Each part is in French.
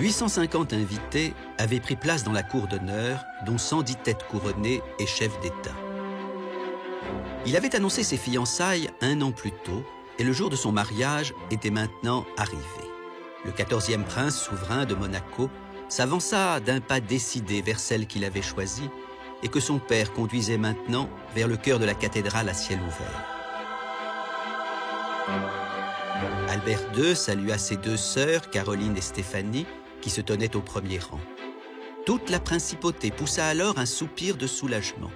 850 invités avaient pris place dans la cour d'honneur, dont 110 têtes couronnées et chefs d'État. Il avait annoncé ses fiançailles 1 an plus tôt, et le jour de son mariage était maintenant arrivé. Le 14e prince souverain de Monaco s'avança d'un pas décidé vers celle qu'il avait choisie et que son père conduisait maintenant vers le cœur de la cathédrale à ciel ouvert. Albert II salua ses 2 sœurs, Caroline et Stéphanie, qui se tenaient au premier rang. Toute la principauté poussa alors un soupir de soulagement.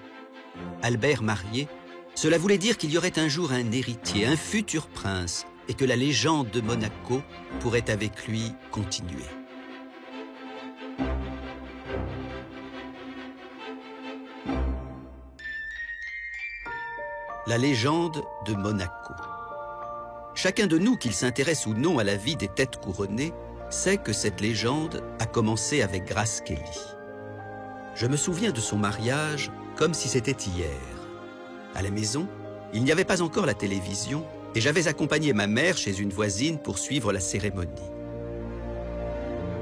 Albert marié, cela voulait dire qu'il y aurait un jour un héritier, un futur prince, et que la légende de Monaco pourrait avec lui continuer. La légende de Monaco. Chacun de nous, qu'il s'intéresse ou non à la vie des têtes couronnées, sait que cette légende a commencé avec Grace Kelly. Je me souviens de son mariage comme si c'était hier. À la maison, il n'y avait pas encore la télévision et j'avais accompagné ma mère chez une voisine pour suivre la cérémonie.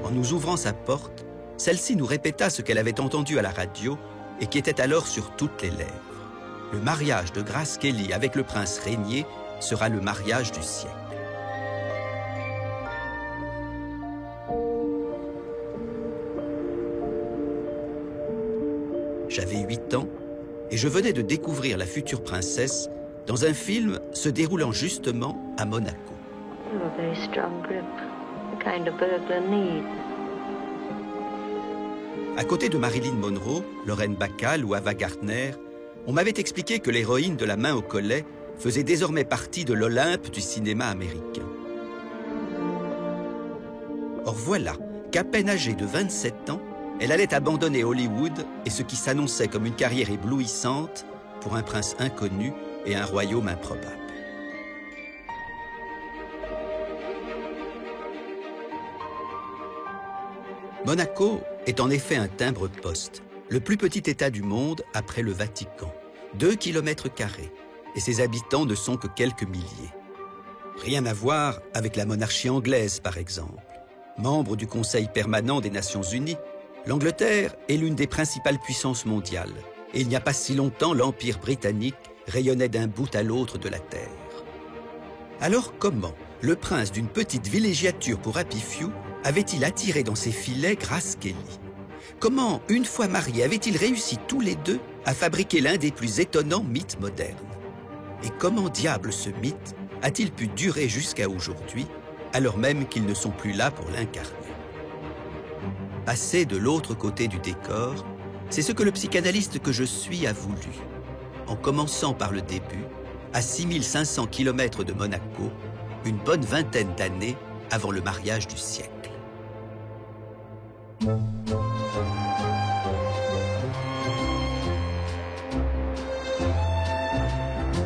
En nous ouvrant sa porte, celle-ci nous répéta ce qu'elle avait entendu à la radio et qui était alors sur toutes les lèvres. Le mariage de Grace Kelly avec le prince Régnier sera le mariage du siècle. J'avais 8 ans et je venais de découvrir la future princesse dans un film se déroulant justement à Monaco. À côté de Marilyn Monroe, Lorraine Bacall ou Ava Gardner, on m'avait expliqué que l'héroïne de La main au collet faisait désormais partie de l'Olympe du cinéma américain. Or voilà qu'à peine âgée de 27 ans, elle allait abandonner Hollywood et ce qui s'annonçait comme une carrière éblouissante pour un prince inconnu et un royaume improbable. Monaco est en effet un timbre-poste, le plus petit État du monde après le Vatican, 2 km², et ses habitants ne sont que quelques milliers. Rien à voir avec la monarchie anglaise, par exemple. Membre du Conseil permanent des Nations Unies, l'Angleterre est l'une des principales puissances mondiales, et il n'y a pas si longtemps, l'Empire britannique rayonnait d'un bout à l'autre de la Terre. Alors comment le prince d'une petite villégiature pour Happy Few avait-il attiré dans ses filets Grace Kelly? Comment, une fois mariés, avaient-ils réussi tous les deux à fabriquer l'un des plus étonnants mythes modernes? Et comment diable ce mythe a-t-il pu durer jusqu'à aujourd'hui, alors même qu'ils ne sont plus là pour l'incarner? Passer de l'autre côté du décor, c'est ce que le psychanalyste que je suis a voulu. En commençant par le début, à 6500 km de Monaco, une bonne vingtaine d'années avant le mariage du siècle.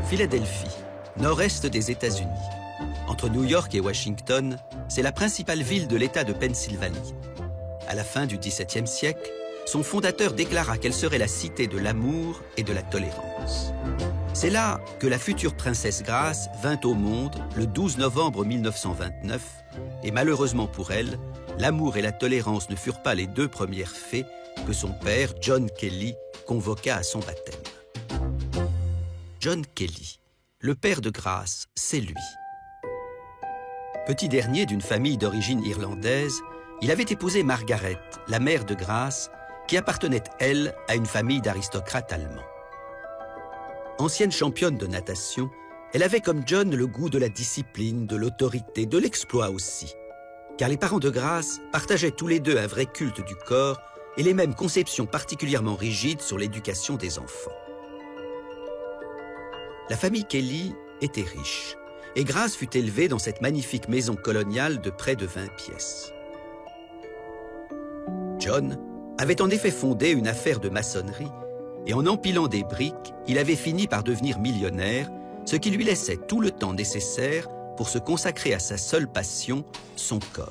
Philadelphie, nord-est des États-Unis. Entre New York et Washington, c'est la principale ville de l'État de Pennsylvanie. À la fin du XVIIe siècle, son fondateur déclara qu'elle serait la cité de l'amour et de la tolérance. C'est là que la future princesse Grace vint au monde le 12 novembre 1929, et malheureusement pour elle, l'amour et la tolérance ne furent pas les 2 premières fées que son père, John Kelly, convoqua à son baptême. John Kelly, le père de Grace, c'est lui. Petit dernier d'une famille d'origine irlandaise, il avait épousé Margaret, la mère de Grace, qui appartenait, elle, à une famille d'aristocrates allemands. Ancienne championne de natation, elle avait comme John le goût de la discipline, de l'autorité, de l'exploit aussi. Car les parents de Grace partageaient tous les deux un vrai culte du corps et les mêmes conceptions particulièrement rigides sur l'éducation des enfants. La famille Kelly était riche, et Grace fut élevée dans cette magnifique maison coloniale de près de 20 pièces. John avait en effet fondé une affaire de maçonnerie, et en empilant des briques, il avait fini par devenir millionnaire, ce qui lui laissait tout le temps nécessaire pour se consacrer à sa seule passion, son corps.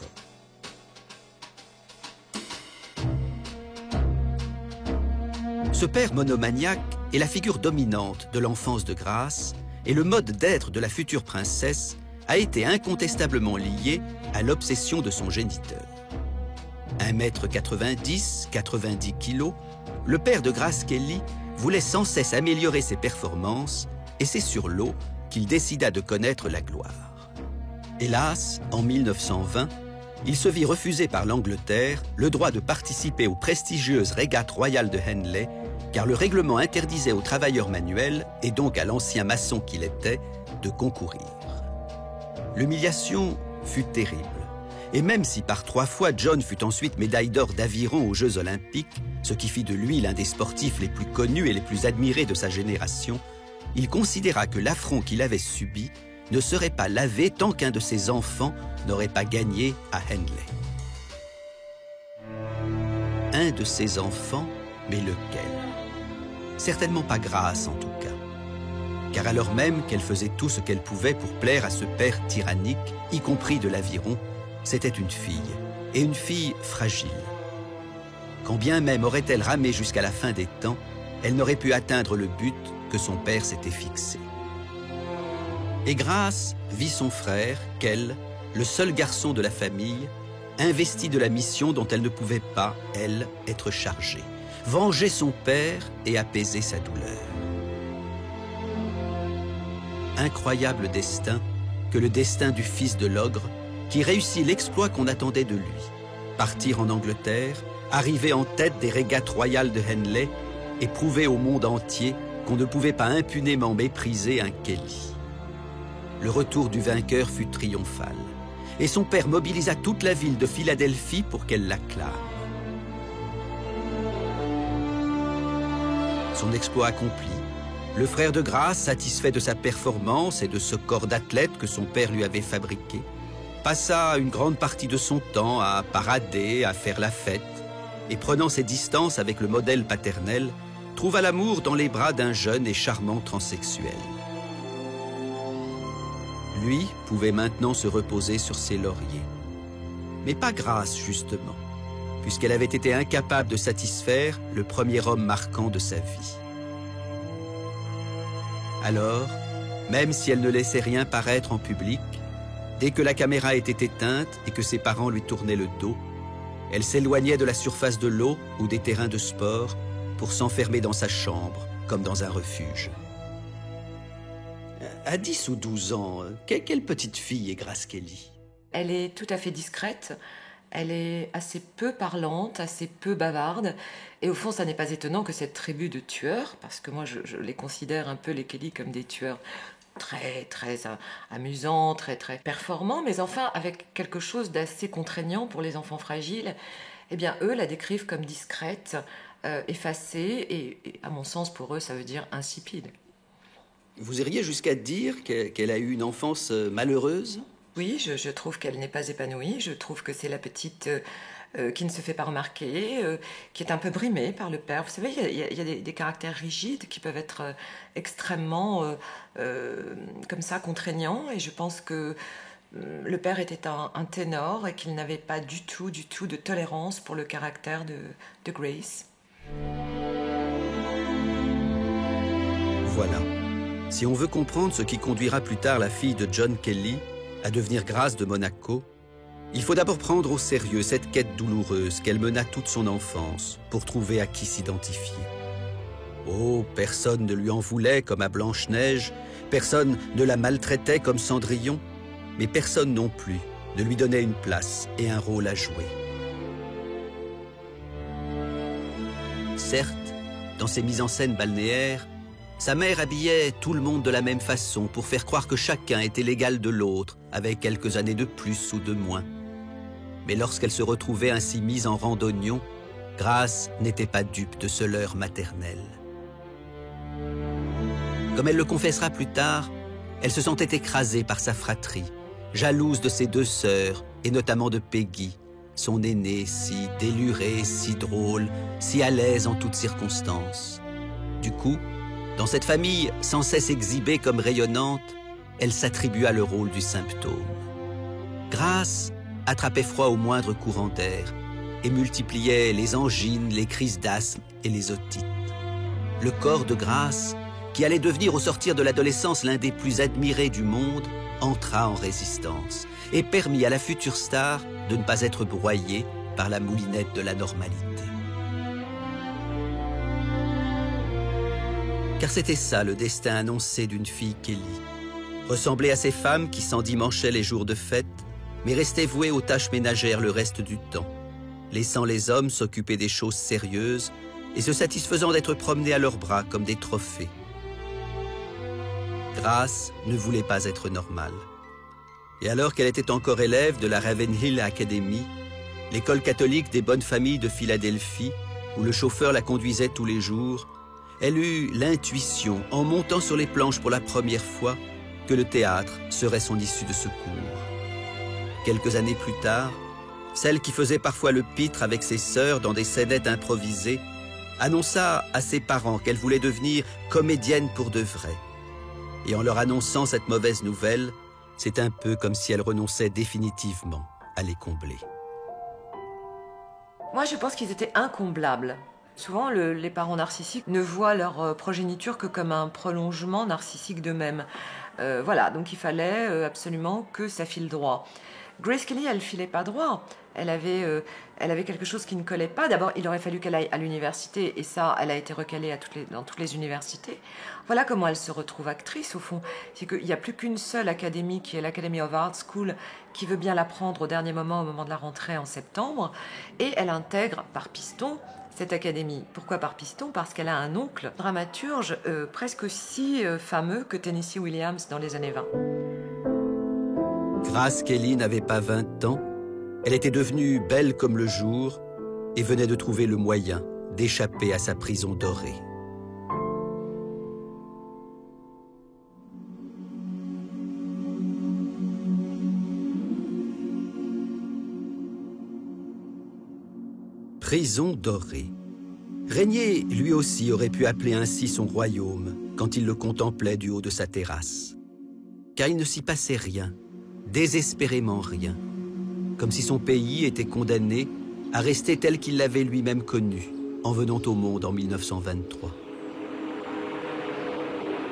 Ce père monomaniaque est la figure dominante de l'enfance de Grace, et le mode d'être de la future princesse a été incontestablement lié à l'obsession de son géniteur. 1,90 m, 90 kg, le père de Grace Kelly voulait sans cesse améliorer ses performances et c'est sur l'eau qu'il décida de connaître la gloire. Hélas, en 1920, il se vit refuser par l'Angleterre le droit de participer aux prestigieuses régates royales de Henley, car le règlement interdisait aux travailleurs manuels, et donc à l'ancien maçon qu'il était, de concourir. L'humiliation fut terrible, et même si par 3 fois John fut ensuite médaille d'or d'aviron aux Jeux Olympiques, ce qui fit de lui l'un des sportifs les plus connus et les plus admirés de sa génération, il considéra que l'affront qu'il avait subi ne serait pas lavé tant qu'un de ses enfants n'aurait pas gagné à Henley. Un de ses enfants, mais lequel? Certainement pas Grace en tout cas, car alors même qu'elle faisait tout ce qu'elle pouvait pour plaire à ce père tyrannique, y compris de l'aviron, c'était une fille, et une fille fragile. Quand bien même aurait-elle ramé jusqu'à la fin des temps, elle n'aurait pu atteindre le but que son père s'était fixé. Et Grace vit son frère, Kell, le seul garçon de la famille, investi de la mission dont elle ne pouvait pas, elle, être chargée. Venger son père et apaiser sa douleur. Incroyable destin que le destin du fils de l'ogre qui réussit l'exploit qu'on attendait de lui. Partir en Angleterre, arriver en tête des régates royales de Henley et prouver au monde entier qu'on ne pouvait pas impunément mépriser un Kelly. Le retour du vainqueur fut triomphal et son père mobilisa toute la ville de Philadelphie pour qu'elle l'acclame. Son exploit accompli, le frère de Grace, satisfait de sa performance et de ce corps d'athlète que son père lui avait fabriqué, passa une grande partie de son temps à parader, à faire la fête, et prenant ses distances avec le modèle paternel, trouva l'amour dans les bras d'un jeune et charmant transsexuel. Lui pouvait maintenant se reposer sur ses lauriers. Mais pas Grace, justement, puisqu'elle avait été incapable de satisfaire le premier homme marquant de sa vie. Alors, même si elle ne laissait rien paraître en public, dès que la caméra était éteinte et que ses parents lui tournaient le dos, elle s'éloignait de la surface de l'eau ou des terrains de sport pour s'enfermer dans sa chambre, comme dans un refuge. À 10 ou 12 ans, quelle petite fille est Grace Kelly? Elle est tout à fait discrète. Elle est assez peu parlante, assez peu bavarde. Et au fond, ça n'est pas étonnant que cette tribu de tueurs, parce que moi, je les considère un peu, les Kelly, comme des tueurs très, très amusants, très, très performants, mais enfin, avec quelque chose d'assez contraignant pour les enfants fragiles. Eh bien, eux la décrivent comme discrète, effacée, et à mon sens, pour eux, ça veut dire insipide. Vous iriez jusqu'à dire qu'elle a eu une enfance malheureuse? Oui, je trouve qu'elle n'est pas épanouie. Je trouve que c'est la petite qui ne se fait pas remarquer, qui est un peu brimée par le père. Vous savez, il y a des caractères rigides qui peuvent être extrêmement, comme ça, contraignants. Et je pense que le père était un ténor et qu'il n'avait pas du tout de tolérance pour le caractère de Grace. Voilà. Si on veut comprendre ce qui conduira plus tard la fille de John Kelly à devenir Grace de Monaco, il faut d'abord prendre au sérieux cette quête douloureuse qu'elle mena toute son enfance pour trouver à qui s'identifier. Oh, personne ne lui en voulait comme à Blanche-Neige, personne ne la maltraitait comme Cendrillon, mais personne non plus ne lui donnait une place et un rôle à jouer. Certes, dans ses mises en scène balnéaires, sa mère habillait tout le monde de la même façon pour faire croire que chacun était l'égal de l'autre, avec quelques années de plus ou de moins. Mais lorsqu'elle se retrouvait ainsi mise en rang d'oignon, Grace n'était pas dupe de ce leurre maternel. Comme elle le confessera plus tard, elle se sentait écrasée par sa fratrie, jalouse de ses 2 sœurs, et notamment de Peggy, son aînée si délurée, si drôle, si à l'aise en toutes circonstances. Du coup, dans cette famille sans cesse exhibée comme rayonnante, elle s'attribua le rôle du symptôme. Grace attrapait froid au moindre courant d'air et multipliait les angines, les crises d'asthme et les otites. Le corps de Grace, qui allait devenir au sortir de l'adolescence l'un des plus admirés du monde, entra en résistance et permit à la future star de ne pas être broyée par la moulinette de la normalité. Car c'était ça le destin annoncé d'une fille Kelly. Ressembler à ces femmes qui s'endimanchaient les jours de fête, mais restaient vouées aux tâches ménagères le reste du temps, laissant les hommes s'occuper des choses sérieuses et se satisfaisant d'être promenés à leurs bras comme des trophées. Grace ne voulait pas être normale. Et alors qu'elle était encore élève de la Ravenhill Academy, l'école catholique des bonnes familles de Philadelphie, où le chauffeur la conduisait tous les jours, elle eut l'intuition, en montant sur les planches pour la première fois, que le théâtre serait son issue de secours. Quelques années plus tard, celle qui faisait parfois le pitre avec ses sœurs dans des scénettes improvisées, annonça à ses parents qu'elle voulait devenir comédienne pour de vrai. Et en leur annonçant cette mauvaise nouvelle, c'est un peu comme si elle renonçait définitivement à les combler. Moi, je pense qu'ils étaient incomblables. Souvent, les parents narcissiques ne voient leur progéniture que comme un prolongement narcissique d'eux-mêmes. Voilà, donc il fallait absolument que ça file droit. Grace Kelly, elle filait pas droit. Elle avait quelque chose qui ne collait pas. D'abord, il aurait fallu qu'elle aille à l'université, et ça, elle a été recalée dans toutes les universités. Voilà comment elle se retrouve actrice, au fond. C'est qu'il n'y a plus qu'une seule académie, qui est l'Academy of Art School, qui veut bien la prendre au dernier moment, au moment de la rentrée en septembre. Et elle intègre par piston cette académie. Pourquoi par piston? Parce qu'elle a un oncle dramaturge presque aussi fameux que Tennessee Williams dans les années 20. Grace Kelly n'avait pas 20 ans. Elle était devenue belle comme le jour et venait de trouver le moyen d'échapper à sa prison dorée. Prison dorée. Régnier, lui aussi, aurait pu appeler ainsi son royaume quand il le contemplait du haut de sa terrasse. Car il ne s'y passait rien, désespérément rien, comme si son pays était condamné à rester tel qu'il l'avait lui-même connu en venant au monde en 1923.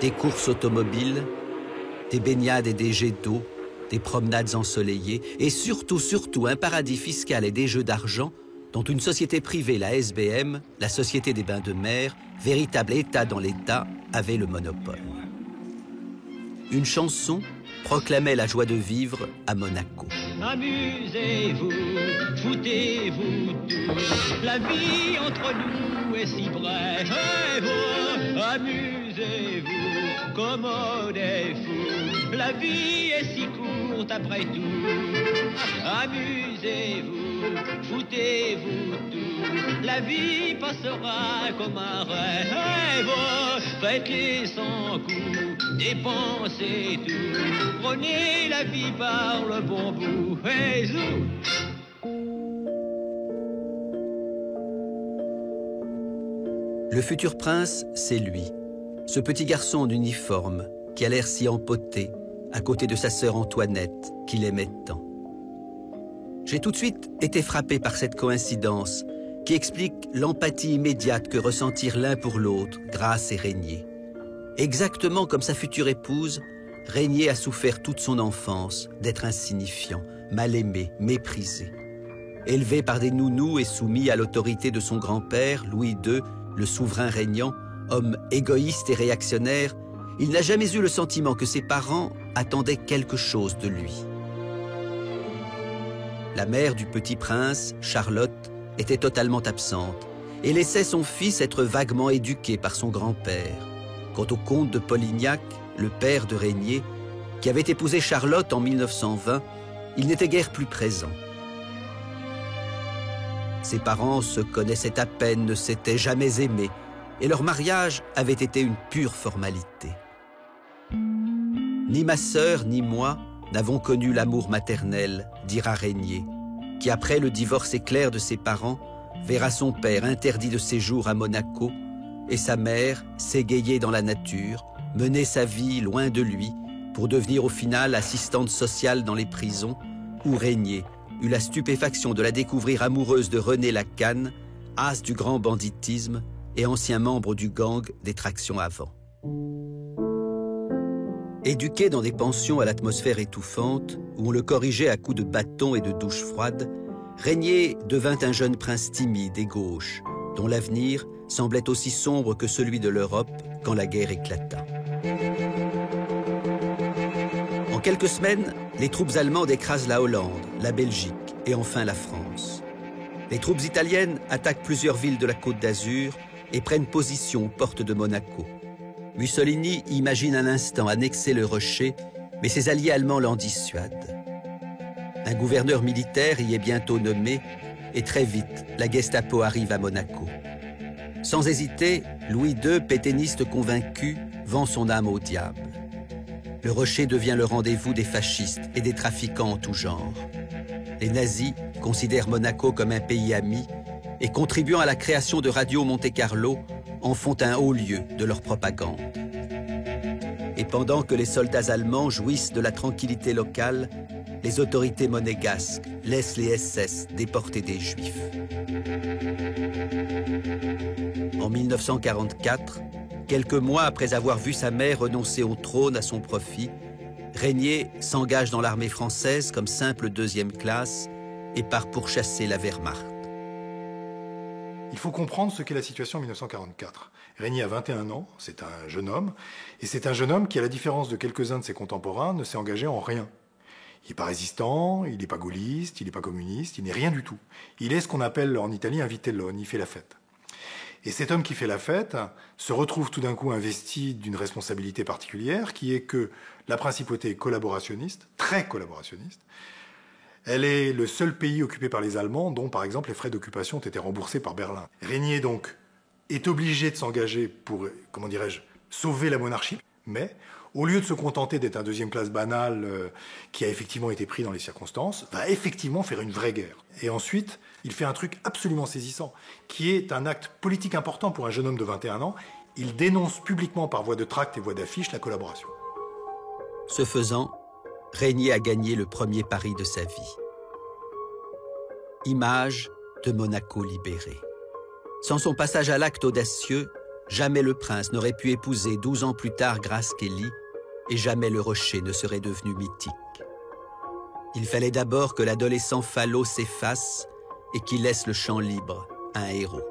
Des courses automobiles, des baignades et des jets d'eau, des promenades ensoleillées et surtout un paradis fiscal et des jeux d'argent dont une société privée, la SBM, la Société des Bains de Mer, véritable État dans l'État, avait le monopole. Une chanson proclamait la joie de vivre à Monaco. Amusez-vous, foutez-vous tous, la vie entre nous est si brève. Amusez-vous, comme on est fou, la vie est si courte après tout. Amusez-vous, foutez-vous tous, la vie passera comme un rêve. Faites-les sans coup, dépensez tout, prenez la vie par le bon bout. Hey, zou. Le futur prince, c'est lui, ce petit garçon en uniforme qui a l'air si empoté à côté de sa sœur Antoinette qu'il aimait tant. J'ai tout de suite été frappé par cette coïncidence qui explique l'empathie immédiate que ressentirent l'un pour l'autre Grace et Régnier. Exactement comme sa future épouse, Régnier a souffert toute son enfance d'être insignifiant, mal aimé, méprisé. Élevé par des nounous et soumis à l'autorité de son grand-père, Louis II, le souverain régnant, homme égoïste et réactionnaire, il n'a jamais eu le sentiment que ses parents attendaient quelque chose de lui. La mère du petit prince, Charlotte, était totalement absente et laissait son fils être vaguement éduqué par son grand-père. Quant au comte de Polignac, le père de Régnier, qui avait épousé Charlotte en 1920, il n'était guère plus présent. Ses parents se connaissaient à peine, ne s'étaient jamais aimés, et leur mariage avait été une pure formalité. Ni ma sœur ni moi n'avons connu l'amour maternel, dira Régnier, qui après le divorce éclair de ses parents, verra son père interdit de séjour à Monaco et sa mère s'égayer dans la nature, mener sa vie loin de lui pour devenir au final assistante sociale dans les prisons, où Régnier eut la stupéfaction de la découvrir amoureuse de René Lacanne, as du grand banditisme et ancien membre du gang des tractions avant. Éduqué dans des pensions à l'atmosphère étouffante, où on le corrigeait à coups de bâton et de douche froide, Régnier devint un jeune prince timide et gauche, dont l'avenir semblait aussi sombre que celui de l'Europe quand la guerre éclata. En quelques semaines, les troupes allemandes écrasent la Hollande, la Belgique et enfin la France. Les troupes italiennes attaquent plusieurs villes de la Côte d'Azur et prennent position aux portes de Monaco. Mussolini imagine un instant annexer le rocher, mais ses alliés allemands l'en dissuadent. Un gouverneur militaire y est bientôt nommé et très vite, la Gestapo arrive à Monaco. Sans hésiter, Louis II, pétainiste convaincu, vend son âme au diable. Le rocher devient le rendez-vous des fascistes et des trafiquants en tout genre. Les nazis considèrent Monaco comme un pays ami et, contribuant à la création de Radio Monte-Carlo, en font un haut lieu de leur propagande. Et pendant que les soldats allemands jouissent de la tranquillité locale, les autorités monégasques laissent les SS déporter des Juifs. En 1944, quelques mois après avoir vu sa mère renoncer au trône à son profit, Régnier s'engage dans l'armée française comme simple deuxième classe et part pourchasser la Wehrmacht. Il faut comprendre ce qu'est la situation en 1944. Régnier a 21 ans, c'est un jeune homme, et c'est un jeune homme qui, à la différence de quelques-uns de ses contemporains, ne s'est engagé en rien. Il n'est pas résistant, il n'est pas gaulliste, il n'est pas communiste, il n'est rien du tout. Il est ce qu'on appelle en Italie un vitellone, il fait la fête. Et cet homme qui fait la fête se retrouve tout d'un coup investi d'une responsabilité particulière, qui est que la principauté est collaborationniste, très collaborationniste. Elle est le seul pays occupé par les Allemands dont, par exemple, les frais d'occupation ont été remboursés par Berlin. Régnier, donc, est obligé de s'engager pour, comment dirais-je, sauver la monarchie, mais au lieu de se contenter d'être un deuxième classe banal qui a effectivement été pris dans les circonstances, va effectivement faire une vraie guerre. Et ensuite, il fait un truc absolument saisissant, qui est un acte politique important pour un jeune homme de 21 ans. Il dénonce publiquement par voie de tracts et voie d'affiches la collaboration. Ce faisant, Régnier a gagné le premier pari de sa vie. Image de Monaco libéré. Sans son passage à l'acte audacieux, jamais le prince n'aurait pu épouser 12 ans plus tard Grace Kelly et jamais le rocher ne serait devenu mythique. Il fallait d'abord que l'adolescent Fallot s'efface et qu'il laisse le champ libre à un héros.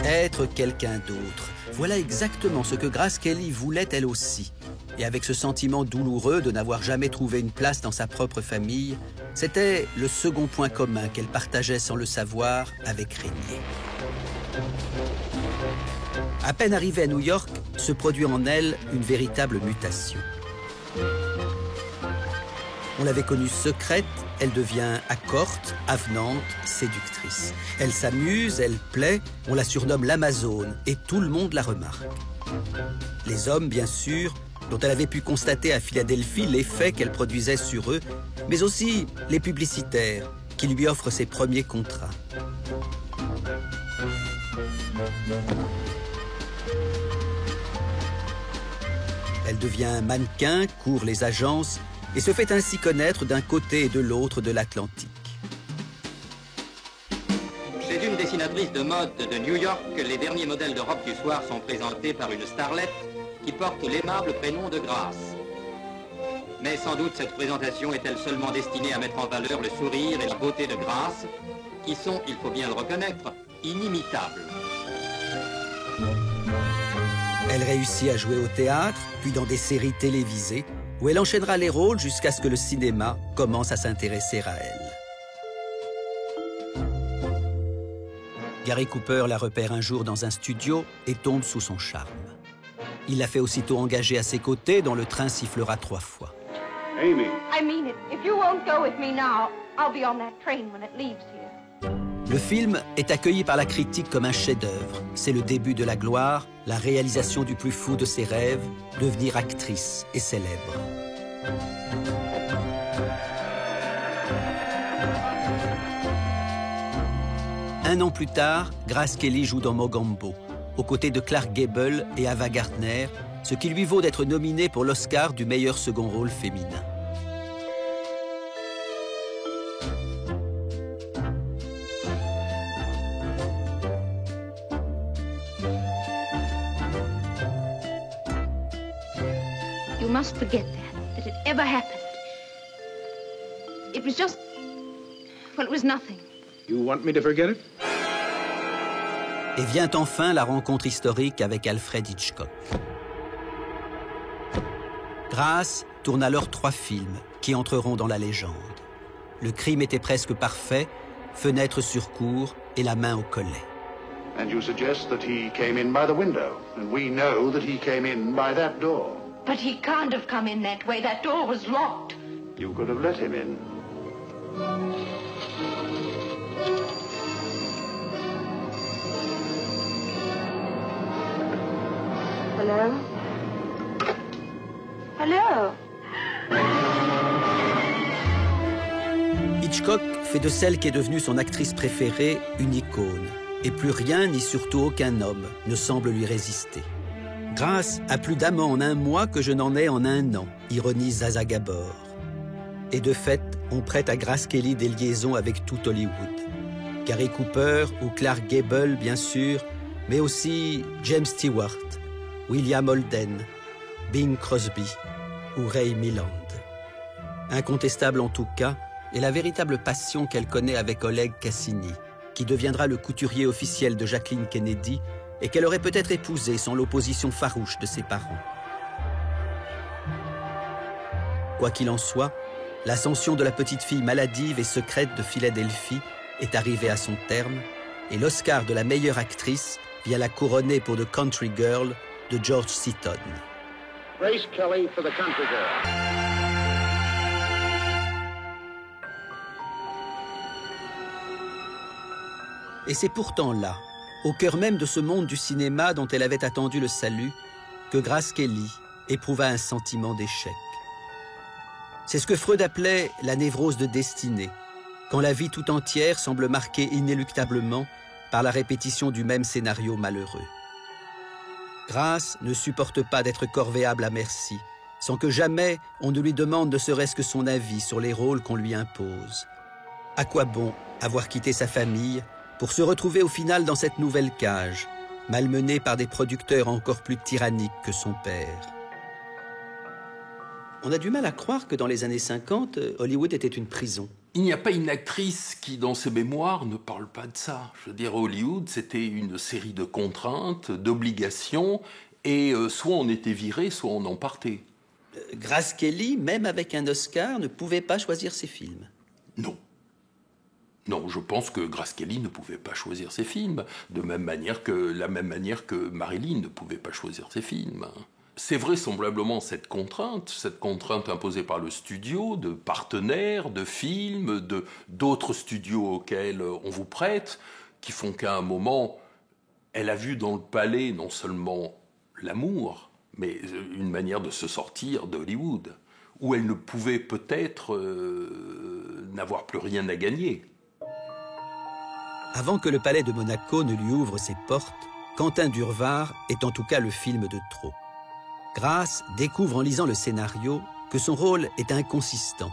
Être quelqu'un d'autre, voilà exactement ce que Grace Kelly voulait elle aussi. Et avec ce sentiment douloureux de n'avoir jamais trouvé une place dans sa propre famille, c'était le second point commun qu'elle partageait sans le savoir avec Régnier. À peine arrivée à New York, se produit en elle une véritable mutation. On l'avait connue secrète, elle devient accorte, avenante, séductrice. Elle s'amuse, elle plaît, on la surnomme l'Amazone et tout le monde la remarque. Les hommes, bien sûr, dont elle avait pu constater à Philadelphie l'effet qu'elle produisait sur eux, mais aussi les publicitaires qui lui offrent ses premiers contrats. Elle devient mannequin, court les agences et se fait ainsi connaître d'un côté et de l'autre de l'Atlantique. Chez une dessinatrice de mode de New York, les derniers modèles de robes du soir sont présentés par une starlette qui porte l'aimable prénom de Grace. Mais sans doute cette présentation est-elle seulement destinée à mettre en valeur le sourire et la beauté de Grace, qui sont, il faut bien le reconnaître, inimitables. Elle réussit à jouer au théâtre, puis dans des séries télévisées, où elle enchaînera les rôles jusqu'à ce que le cinéma commence à s'intéresser à elle. Gary Cooper la repère un jour dans un studio et tombe sous son charme. Il la fait aussitôt engager à ses côtés, dont le train sifflera 3 fois. Amy. I mean it. If you won't go with me now, I'll be on that train when it leaves here. Le film est accueilli par la critique comme un chef-d'œuvre. C'est le début de la gloire, la réalisation du plus fou de ses rêves, devenir actrice et célèbre. Un an plus tard, Grace Kelly joue dans Mogambo, aux côtés de Clark Gable et Ava Gardner, ce qui lui vaut d'être nominée pour l'Oscar du meilleur second rôle féminin. You must forget that it ever happened. It was just, well, it was nothing. You want me to forget it? Et vient enfin la rencontre historique avec Alfred Hitchcock. Grace tourne alors 3 films qui entreront dans la légende. Le crime était presque parfait, Fenêtre sur cour et La main au collet. And you suggest that he came in by the window, and we know that he came in by that door. But he can't have come in that way. That door was locked. You could have let him in. Hello? Hello? Hitchcock fait de celle qui est devenue son actrice préférée une icône. Et plus rien, ni surtout aucun homme, ne semble lui résister. Grace a plus d'amants en un mois que je n'en ai en un an, ironise Zaza Gabor. Et de fait, on prête à Grace Kelly des liaisons avec tout Hollywood. Gary Cooper ou Clark Gable, bien sûr, mais aussi James Stewart, William Holden, Bing Crosby ou Ray Milland. Incontestable en tout cas est la véritable passion qu'elle connaît avec Oleg Cassini, qui deviendra le couturier officiel de Jacqueline Kennedy et qu'elle aurait peut-être épousé sans l'opposition farouche de ses parents. Quoi qu'il en soit, l'ascension de la petite fille maladive et secrète de Philadelphie est arrivée à son terme et l'Oscar de la meilleure actrice vient la couronner pour The Country Girl de George Seaton. Grace Kelly for the Country Girl. Et c'est pourtant là, au cœur même de ce monde du cinéma dont elle avait attendu le salut, que Grace Kelly éprouva un sentiment d'échec. C'est ce que Freud appelait la névrose de destinée, quand la vie tout entière semble marquée inéluctablement par la répétition du même scénario malheureux. Grace ne supporte pas d'être corvéable à merci, sans que jamais on ne lui demande ne serait-ce que son avis sur les rôles qu'on lui impose. À quoi bon avoir quitté sa famille pour se retrouver au final dans cette nouvelle cage, malmenée par des producteurs encore plus tyranniques que son père? On a du mal à croire que dans les années 50, Hollywood était une prison. Il n'y a pas une actrice qui, dans ses mémoires, ne parle pas de ça. Je veux dire, Hollywood, c'était une série de contraintes, d'obligations, et soit on était viré, soit on en partait. Grace Kelly, même avec un Oscar, ne pouvait pas choisir ses films. Non. Non, je pense que Grace Kelly ne pouvait pas choisir ses films, de la même manière que Marilyn ne pouvait pas choisir ses films. C'est vraisemblablement cette contrainte imposée par le studio, de partenaires, de films, d'autres studios auxquels on vous prête, qui font qu'à un moment, elle a vu dans le palais non seulement l'amour, mais une manière de se sortir d'Hollywood, où elle ne pouvait peut-être n'avoir plus rien à gagner. Avant que le palais de Monaco ne lui ouvre ses portes, Quentin Durward est en tout cas le film de trop. Grace découvre en lisant le scénario que son rôle est inconsistant,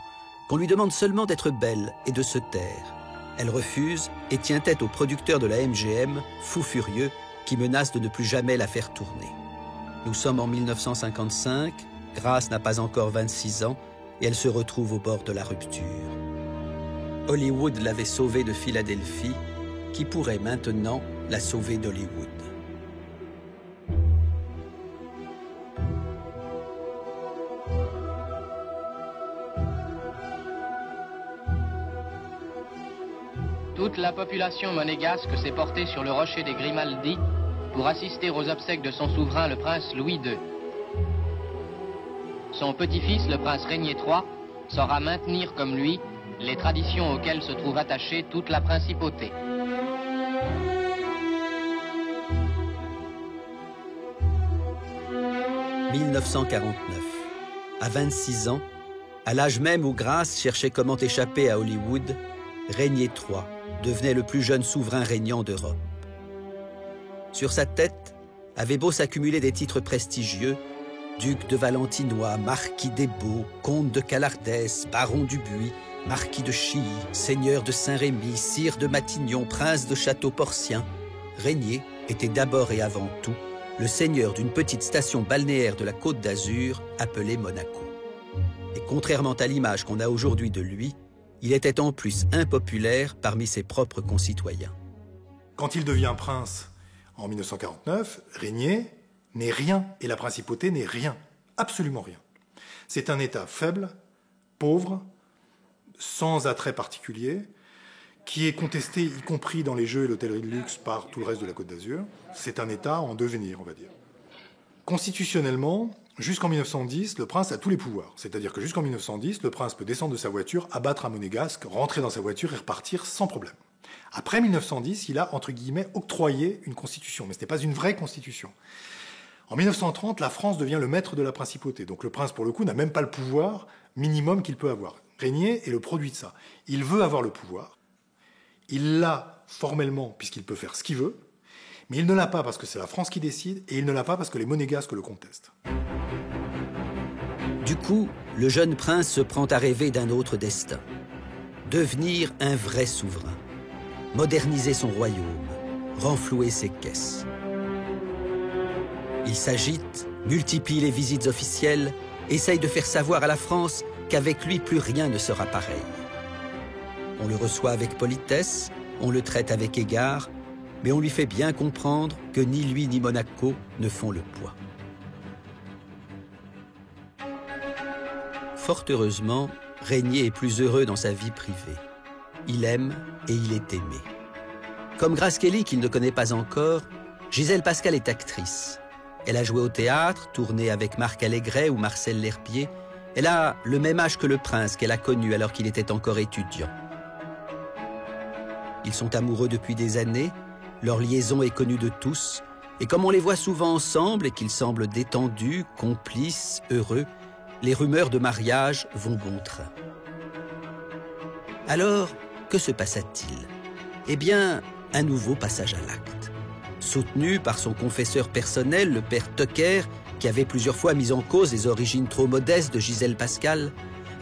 qu'on lui demande seulement d'être belle et de se taire. Elle refuse et tient tête au producteur de la MGM, fou furieux, qui menace de ne plus jamais la faire tourner. Nous sommes en 1955, Grace n'a pas encore 26 ans et elle se retrouve au bord de la rupture. Hollywood l'avait sauvée de Philadelphie, qui pourrait maintenant la sauver d'Hollywood. Toute la population monégasque s'est portée sur le rocher des Grimaldi pour assister aux obsèques de son souverain, le prince Louis II. Son petit-fils, le prince Régnier III, saura maintenir comme lui les traditions auxquelles se trouve attachée toute la principauté. « 1949. À 26 ans, à l'âge même où Grace cherchait comment échapper à Hollywood, Régnier III devenait le plus jeune souverain régnant d'Europe. Sur sa tête avaient beau s'accumuler des titres prestigieux, duc de Valentinois, marquis d'Ebault, comte de Calardès, baron du Buis, marquis de Chilly, seigneur de Saint-Rémy, sire de Matignon, prince de Château-Porcien. Régnier était d'abord et avant tout le seigneur d'une petite station balnéaire de la Côte d'Azur appelée Monaco. Et contrairement à l'image qu'on a aujourd'hui de lui, il était en plus impopulaire parmi ses propres concitoyens. Quand il devient prince en 1949, Régnier n'est rien et la principauté n'est rien, absolument rien. C'est un État faible, pauvre, sans attrait particulier, qui est contesté, y compris dans les jeux et l'hôtellerie de luxe, par tout le reste de la Côte d'Azur. C'est un État en devenir, on va dire. Constitutionnellement, jusqu'en 1910, le prince a tous les pouvoirs. C'est-à-dire que jusqu'en 1910, le prince peut descendre de sa voiture, abattre un monégasque, rentrer dans sa voiture et repartir sans problème. Après 1910, il a, entre guillemets, octroyé une constitution, mais ce n'est pas une vraie constitution. En 1930, la France devient le maître de la principauté. Donc le prince, pour le coup, n'a même pas le pouvoir minimum qu'il peut avoir. Régnier est le produit de ça. Il veut avoir le pouvoir. Il l'a formellement, puisqu'il peut faire ce qu'il veut, mais il ne l'a pas parce que c'est la France qui décide, et il ne l'a pas parce que les monégasques le contestent. Du coup, le jeune prince se prend à rêver d'un autre destin. Devenir un vrai souverain. Moderniser son royaume. Renflouer ses caisses. Il s'agite, multiplie les visites officielles, essaye de faire savoir à la France qu'avec lui, plus rien ne sera pareil. On le reçoit avec politesse, on le traite avec égard, mais on lui fait bien comprendre que ni lui ni Monaco ne font le poids. Fort heureusement, Régnier est plus heureux dans sa vie privée. Il aime et il est aimé. Comme Grace Kelly, qu'il ne connaît pas encore, Gisèle Pascal est actrice. Elle a joué au théâtre, tourné avec Marc Allégret ou Marcel L'Herbier. Elle a le même âge que le prince qu'elle a connu alors qu'il était encore étudiant. Ils sont amoureux depuis des années, leur liaison est connue de tous, et comme on les voit souvent ensemble et qu'ils semblent détendus, complices, heureux, les rumeurs de mariage vont bon train. Alors, que se passa-t-il? Eh bien, un nouveau passage à l'acte. Soutenu par son confesseur personnel, le père Tucker, qui avait plusieurs fois mis en cause les origines trop modestes de Gisèle Pascal,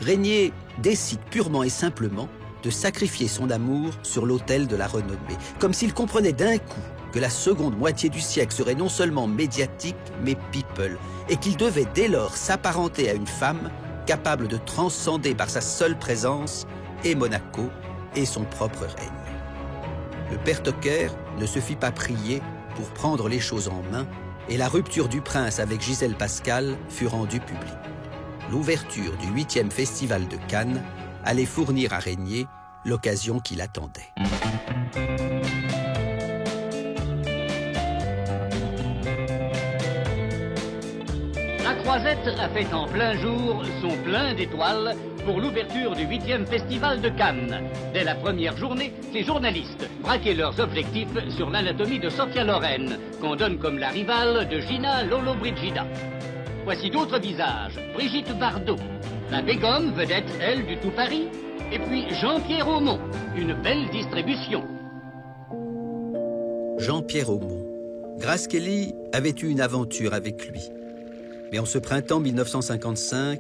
Régnier décide purement et simplement de sacrifier son amour sur l'autel de la renommée, comme s'il comprenait d'un coup que la seconde moitié du siècle serait non seulement médiatique, mais people, et qu'il devait dès lors s'apparenter à une femme capable de transcender par sa seule présence et Monaco et son propre règne. Le père Tucker ne se fit pas prier pour prendre les choses en main, et la rupture du prince avec Gisèle Pascal fut rendue publique. L'ouverture du 8e festival de Cannes allait fournir à Régnier l'occasion qu'il attendait. La Croisette a fait en plein jour son plein d'étoiles pour l'ouverture du 8e festival de Cannes. Dès la première journée, les journalistes braquaient leurs objectifs sur l'anatomie de Sophia Loren, qu'on donne comme la rivale de Gina Lollobrigida. Voici d'autres visages. Brigitte Bardot, la Bégone, vedette, elle, du tout Paris, et puis Jean-Pierre Aumont, une belle distribution. Jean-Pierre Aumont. Grace Kelly avait eu une aventure avec lui. Mais en ce printemps 1955,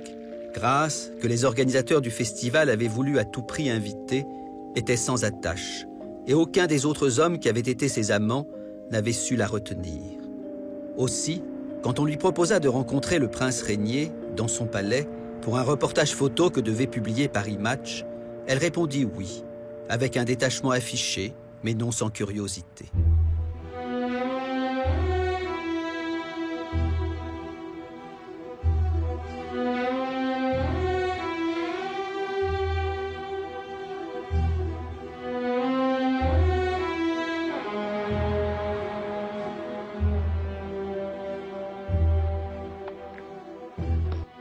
Grace, que les organisateurs du festival avaient voulu à tout prix inviter, était sans attache, et aucun des autres hommes qui avaient été ses amants n'avait su la retenir. Aussi, quand on lui proposa de rencontrer le prince Régnier dans son palais pour un reportage photo que devait publier Paris Match, elle répondit oui, avec un détachement affiché, mais non sans curiosité.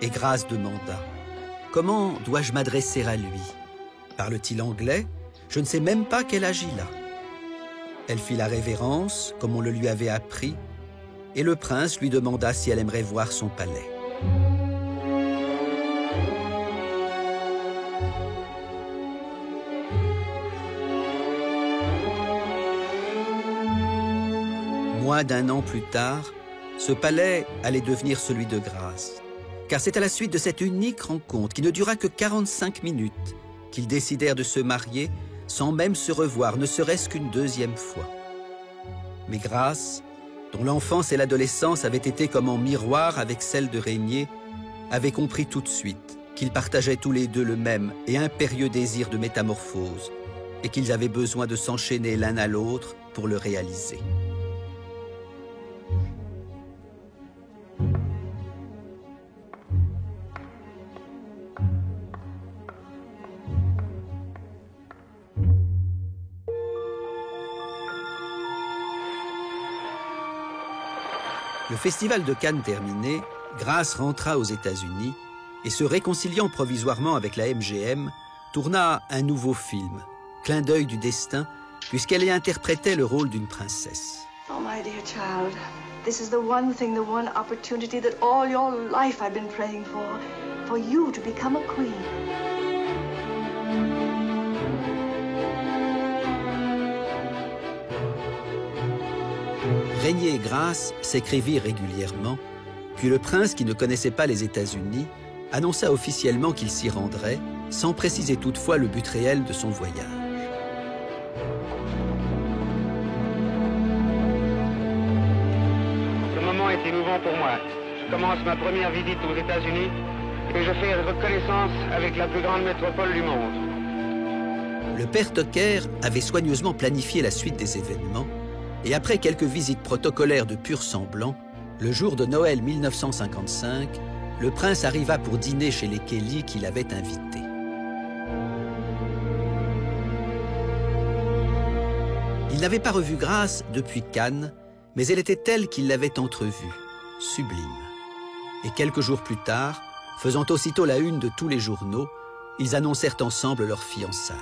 Et Grace demanda « Comment dois-je m'adresser à lui? Parle-t-il anglais? Je ne sais même pas quel âge il a. » Elle fit la révérence, comme on le lui avait appris, et le prince lui demanda si elle aimerait voir son palais. Moins d'un an plus tard, ce palais allait devenir celui de Grace. Car c'est à la suite de cette unique rencontre, qui ne dura que 45 minutes, qu'ils décidèrent de se marier sans même se revoir, ne serait-ce qu'une deuxième fois. Mais Grace dont l'enfance et l'adolescence avaient été comme en miroir avec celle de Régnier, avaient compris tout de suite qu'ils partageaient tous les deux le même et impérieux désir de métamorphose, et qu'ils avaient besoin de s'enchaîner l'un à l'autre pour le réaliser. Le festival de Cannes terminé, Grace rentra aux États-Unis et, se réconciliant provisoirement avec la MGM, tourna un nouveau film, Clin d'œil du destin, puisqu'elle y interprétait le rôle d'une princesse. Oh, my dear child, this is the one thing, the one opportunity that all your life I've been praying for you to become a queen. Régnier et Grace s'écrivirent régulièrement, puis le prince, qui ne connaissait pas les États-Unis, annonça officiellement qu'il s'y rendrait, sans préciser toutefois le but réel de son voyage. Ce moment est émouvant pour moi. Je commence ma première visite aux États-Unis et je fais reconnaissance avec la plus grande métropole du monde. Le père Tucker avait soigneusement planifié la suite des événements, et après quelques visites protocolaires de pur semblant, le jour de Noël 1955, le prince arriva pour dîner chez les Kelly qui l'avaient invité. Il n'avait pas revu Grace depuis Cannes, mais elle était telle qu'il l'avait entrevue, sublime. Et quelques jours plus tard, faisant aussitôt la une de tous les journaux, ils annoncèrent ensemble leur fiançailles.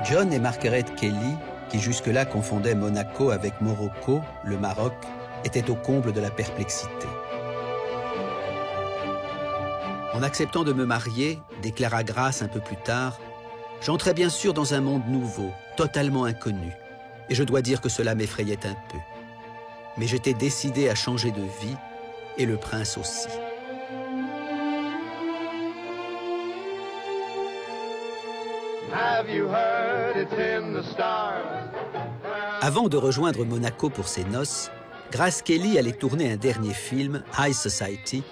John et Margaret Kelly, qui jusque-là confondaient Monaco avec Morocco, le Maroc, étaient au comble de la perplexité. En acceptant de me marier, déclara Grace un peu plus tard, j'entrais bien sûr dans un monde nouveau, totalement inconnu, et je dois dire que cela m'effrayait un peu. Mais j'étais décidé à changer de vie, et le prince aussi. Avant de rejoindre Monaco pour ses noces, Grace Kelly allait tourner un dernier film, High Society,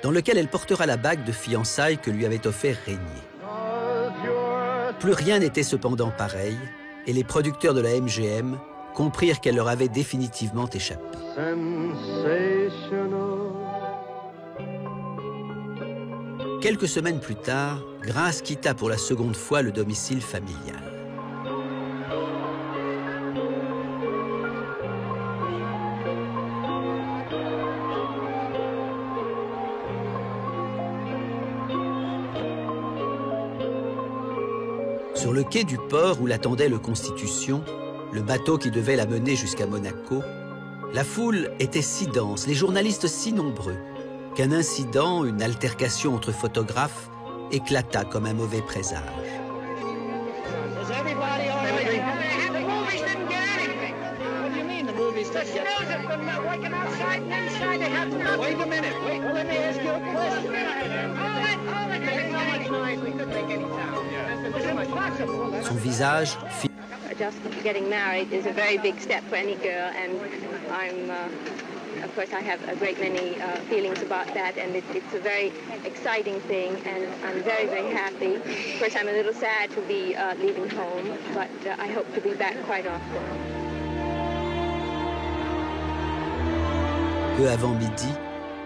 dans lequel elle portera la bague de fiançailles que lui avait offert Régnier. Plus rien n'était cependant pareil, et les producteurs de la MGM comprirent qu'elle leur avait définitivement échappé. Quelques semaines plus tard, Grace quitta pour la seconde fois le domicile familial. Sur le quai du port où l'attendait le Constitution, le bateau qui devait la mener jusqu'à Monaco, la foule était si dense, les journalistes si nombreux, qu'un incident, une altercation entre photographes, éclata comme un mauvais présage. Son visage fit... Just getting married is a very big step for any girl, and I'm, of course, I have a great many feelings about that, and it's a very exciting thing, and I'm very, very happy. Of course, I'm a little sad to be leaving home, but I hope to be back quite often. Peu avant midi,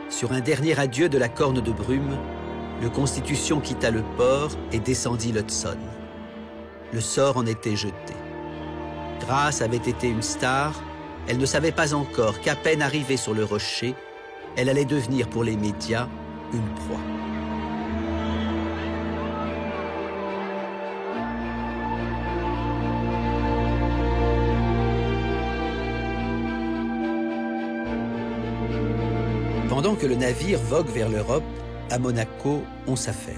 sur un dernier adieu de la Corne de Brume, le Constitution quitta le port et descendit l'Hudson. Le sort en était jeté. Grace avait été une star, elle ne savait pas encore qu'à peine arrivée sur le rocher, elle allait devenir pour les médias une proie. Pendant que le navire vogue vers l'Europe, à Monaco, on s'affaire.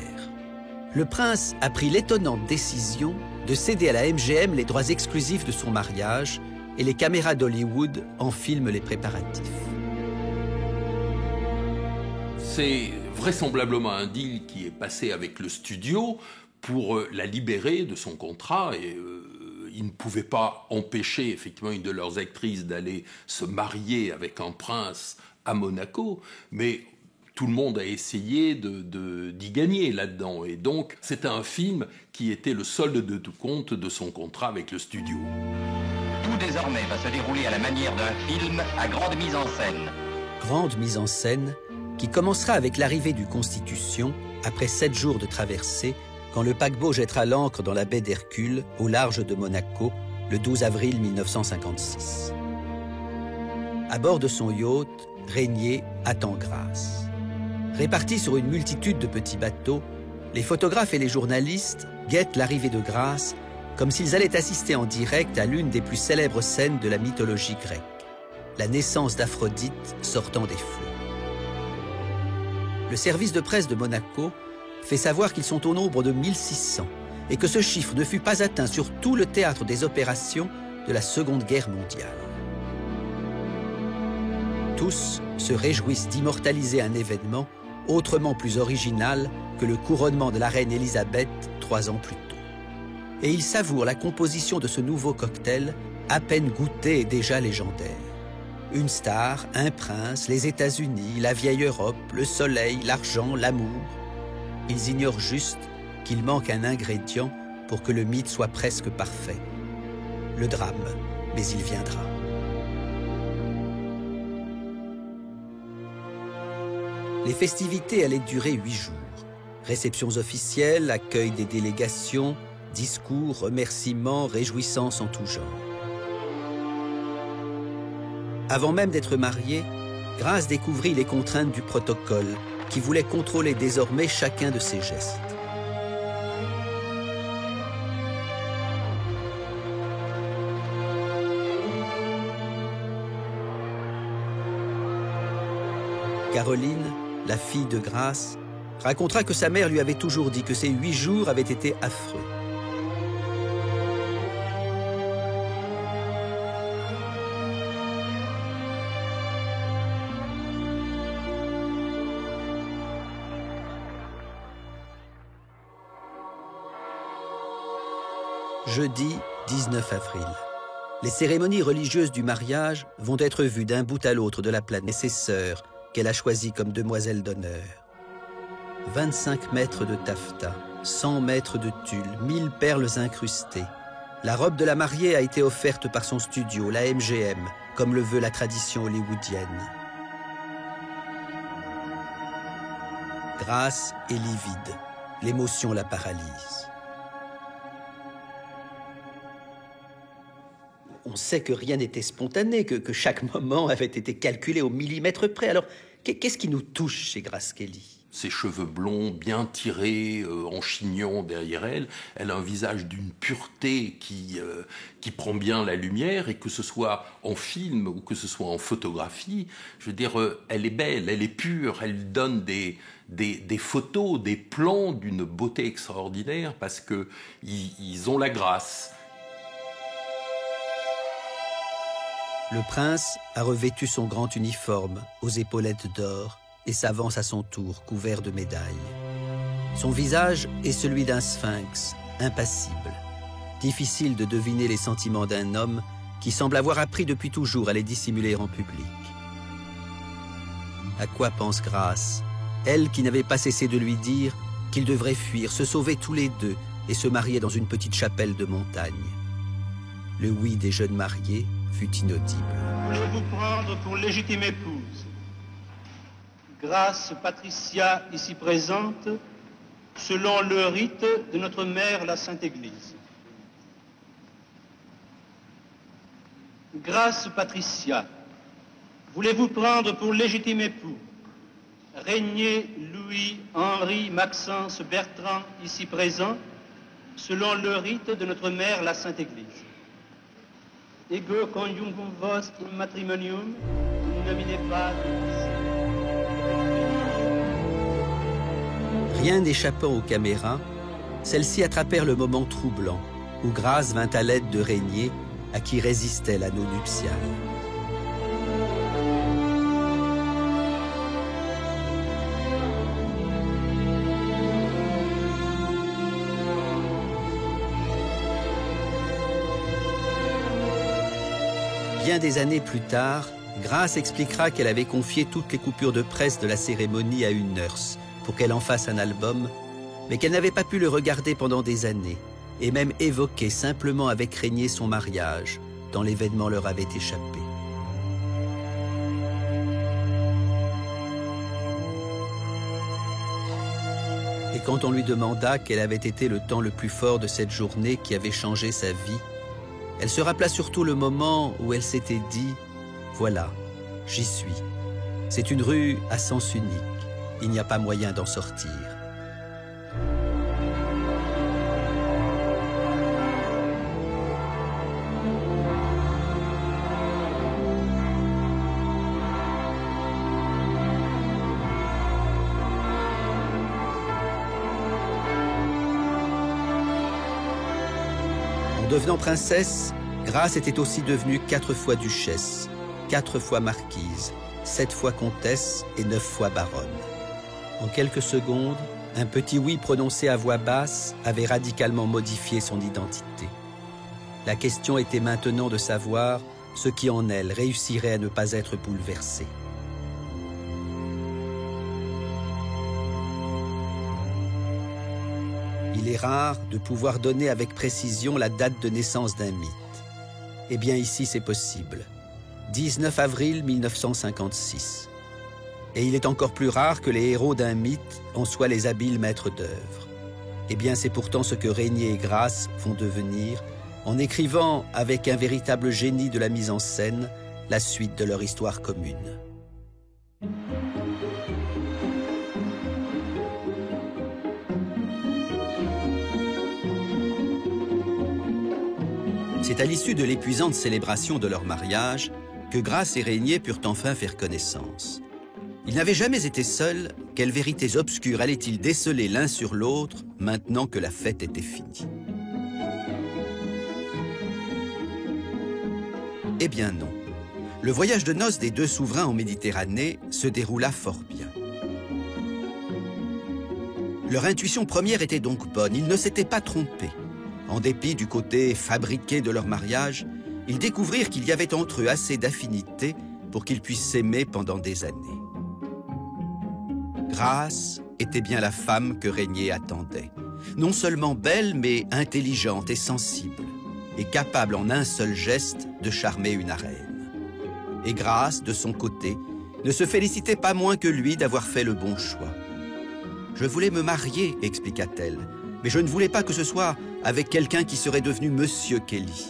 Le prince a pris l'étonnante décision de céder à la MGM les droits exclusifs de son mariage et les caméras d'Hollywood en filment les préparatifs. C'est vraisemblablement un deal qui est passé avec le studio pour la libérer de son contrat. Et ils ne pouvaient pas empêcher effectivement une de leurs actrices d'aller se marier avec un prince à Monaco, mais tout le monde a essayé d'y gagner là-dedans. Et donc, c'était un film qui était le solde de tout compte de son contrat avec le studio. Tout désormais va se dérouler à la manière d'un film à grande mise en scène. Grande mise en scène qui commencera avec l'arrivée du Constitution, après 7 jours de traversée, quand le paquebot jettera l'ancre dans la baie d'Hercule, au large de Monaco, le 12 avril 1956. À bord de son yacht, Régnier attend Grace. Répartis sur une multitude de petits bateaux, les photographes et les journalistes guettent l'arrivée de Grace comme s'ils allaient assister en direct à l'une des plus célèbres scènes de la mythologie grecque, la naissance d'Aphrodite sortant des flots. Le service de presse de Monaco fait savoir qu'ils sont au nombre de 1600 et que ce chiffre ne fut pas atteint sur tout le théâtre des opérations de la Seconde Guerre mondiale. Tous se réjouissent d'immortaliser un événement autrement plus original que le couronnement de la reine Élisabeth 3 ans plus tôt. Et ils savourent la composition de ce nouveau cocktail, à peine goûté et déjà légendaire. Une star, un prince, les États-Unis, la vieille Europe, le soleil, l'argent, l'amour. Ils ignorent juste qu'il manque un ingrédient pour que le mythe soit presque parfait. Le drame, mais il viendra. Les festivités allaient durer 8 jours. Réceptions officielles, accueil des délégations, discours, remerciements, réjouissances en tout genre. Avant même d'être mariée, Grace découvrit les contraintes du protocole qui voulait contrôler désormais chacun de ses gestes. Caroline, la fille de Grace, racontera que sa mère lui avait toujours dit que ces 8 jours avaient été affreux. Jeudi 19 avril. Les cérémonies religieuses du mariage vont être vues d'un bout à l'autre de la planète. Et ses sœurs, qu'elle a choisies comme demoiselles d'honneur. 25 mètres de taffetas, 100 mètres de tulle, 1000 perles incrustées. La robe de la mariée a été offerte par son studio, la MGM, comme le veut la tradition hollywoodienne. Grace est livide. L'émotion la paralyse. On sait que rien n'était spontané, que chaque moment avait été calculé au millimètre près. Alors, qu'est-ce qui nous touche chez Grace Kelly ? Ses cheveux blonds, bien tirés, en chignon derrière elle. Elle a un visage d'une pureté qui prend bien la lumière, et que ce soit en film ou que ce soit en photographie, je veux dire, elle est belle, elle est pure, elle donne des photos, des plans d'une beauté extraordinaire parce qu'ils ont la grâce. Le prince a revêtu son grand uniforme aux épaulettes d'or et s'avance à son tour, couvert de médailles. Son visage est celui d'un sphinx, impassible. Difficile de deviner les sentiments d'un homme qui semble avoir appris depuis toujours à les dissimuler en public. À quoi pense Grace, elle qui n'avait pas cessé de lui dire qu'ils devraient fuir, se sauver tous les deux et se marier dans une petite chapelle de montagne. Le oui des jeunes mariés fut inaudible. Voulez-vous prendre pour légitime épouse Grace Patricia, ici présente, selon le rite de notre mère, la Sainte Église. Grace Patricia, voulez-vous prendre pour légitime époux Régnier Louis Henri Maxence Bertrand, ici présent, selon le rite de notre mère, la Sainte Église. Ego conjugum vos in matrimonium, nomine Patris. Rien n'échappant aux caméras, celles-ci attrapèrent le moment troublant où Grace vint à l'aide de Régnier, à qui résistait l'anneau nuptial. bien des années plus tard, Grace expliquera qu'elle avait confié toutes les coupures de presse de la cérémonie à une nurse pour qu'elle en fasse un album, mais qu'elle n'avait pas pu le regarder pendant des années, et même évoquer simplement avec Régnier son mariage, tant l'événement leur avait échappé. Et quand on lui demanda quel avait été le temps le plus fort de cette journée qui avait changé sa vie, elle se rappela surtout le moment où elle s'était dit « Voilà, j'y suis. C'est une rue à sens unique. Il n'y a pas moyen d'en sortir. » En devenant princesse, Grace était aussi devenue 4 fois duchesse, 4 fois marquise, 7 fois comtesse et 9 fois baronne. En quelques secondes, un petit oui prononcé à voix basse avait radicalement modifié son identité. La question était maintenant de savoir ce qui en elle réussirait à ne pas être bouleversé. Il est rare de pouvoir donner avec précision la date de naissance d'un mythe. Eh bien ici c'est possible. 19 avril 1956. Et il est encore plus rare que les héros d'un mythe en soient les habiles maîtres d'œuvre. Eh bien c'est pourtant ce que Régnier et Grace vont devenir en écrivant avec un véritable génie de la mise en scène la suite de leur histoire commune. C'est à l'issue de l'épuisante célébration de leur mariage que Grace et Régnier purent enfin faire connaissance. Ils n'avaient jamais été seuls, quelles vérités obscures allaient-ils déceler l'un sur l'autre maintenant que la fête était finie? Eh bien non. Le voyage de noces des 2 souverains en Méditerranée se déroula fort bien. Leur intuition première était donc bonne, ils ne s'étaient pas trompés. En dépit du côté fabriqué de leur mariage, ils découvrirent qu'il y avait entre eux assez d'affinité pour qu'ils puissent s'aimer pendant des années. Grace était bien la femme que Régnier attendait. Non seulement belle, mais intelligente et sensible, et capable en un seul geste de charmer une arène. Et Grace, de son côté, ne se félicitait pas moins que lui d'avoir fait le bon choix. « Je voulais me marier », expliqua-t-elle, « mais je ne voulais pas que ce soit avec quelqu'un qui serait devenu Monsieur Kelly.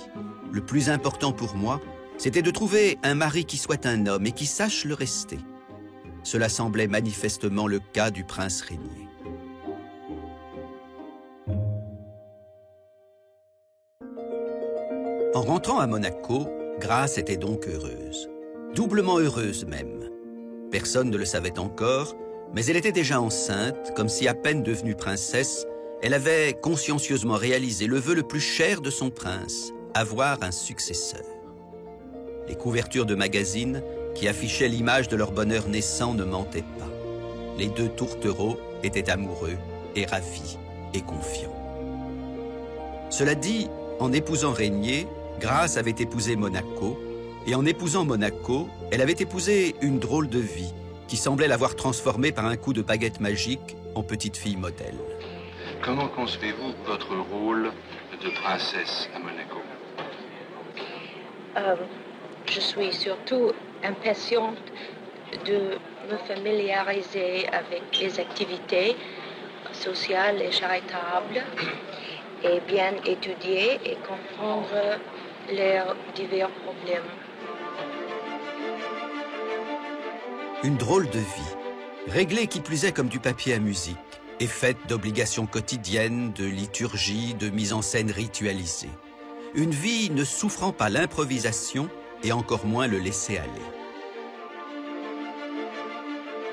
Le plus important pour moi, c'était de trouver un mari qui soit un homme et qui sache le rester. » Cela semblait manifestement le cas du prince Régnier. En rentrant à Monaco, Grace était donc heureuse. Doublement heureuse même. Personne ne le savait encore, mais elle était déjà enceinte, comme si à peine devenue princesse, elle avait consciencieusement réalisé le vœu le plus cher de son prince, avoir un successeur. Les couvertures de magazines qui affichaient l'image de leur bonheur naissant ne mentaient pas. Les 2 tourtereaux étaient amoureux et ravis et confiants. Cela dit, en épousant Régnier, Grace avait épousé Monaco, et en épousant Monaco, elle avait épousé une drôle de vie qui semblait l'avoir transformée par un coup de baguette magique en petite fille modèle. Comment concevez-vous votre rôle de princesse à Monaco? Je suis surtout impatiente de me familiariser avec les activités sociales et charitables et bien étudier et comprendre leurs divers problèmes. Une drôle de vie, réglée qui plus est comme du papier à musique, et faite d'obligations quotidiennes, de liturgie, de mise en scène ritualisée. Une vie ne souffrant pas l'improvisation et encore moins le laisser-aller.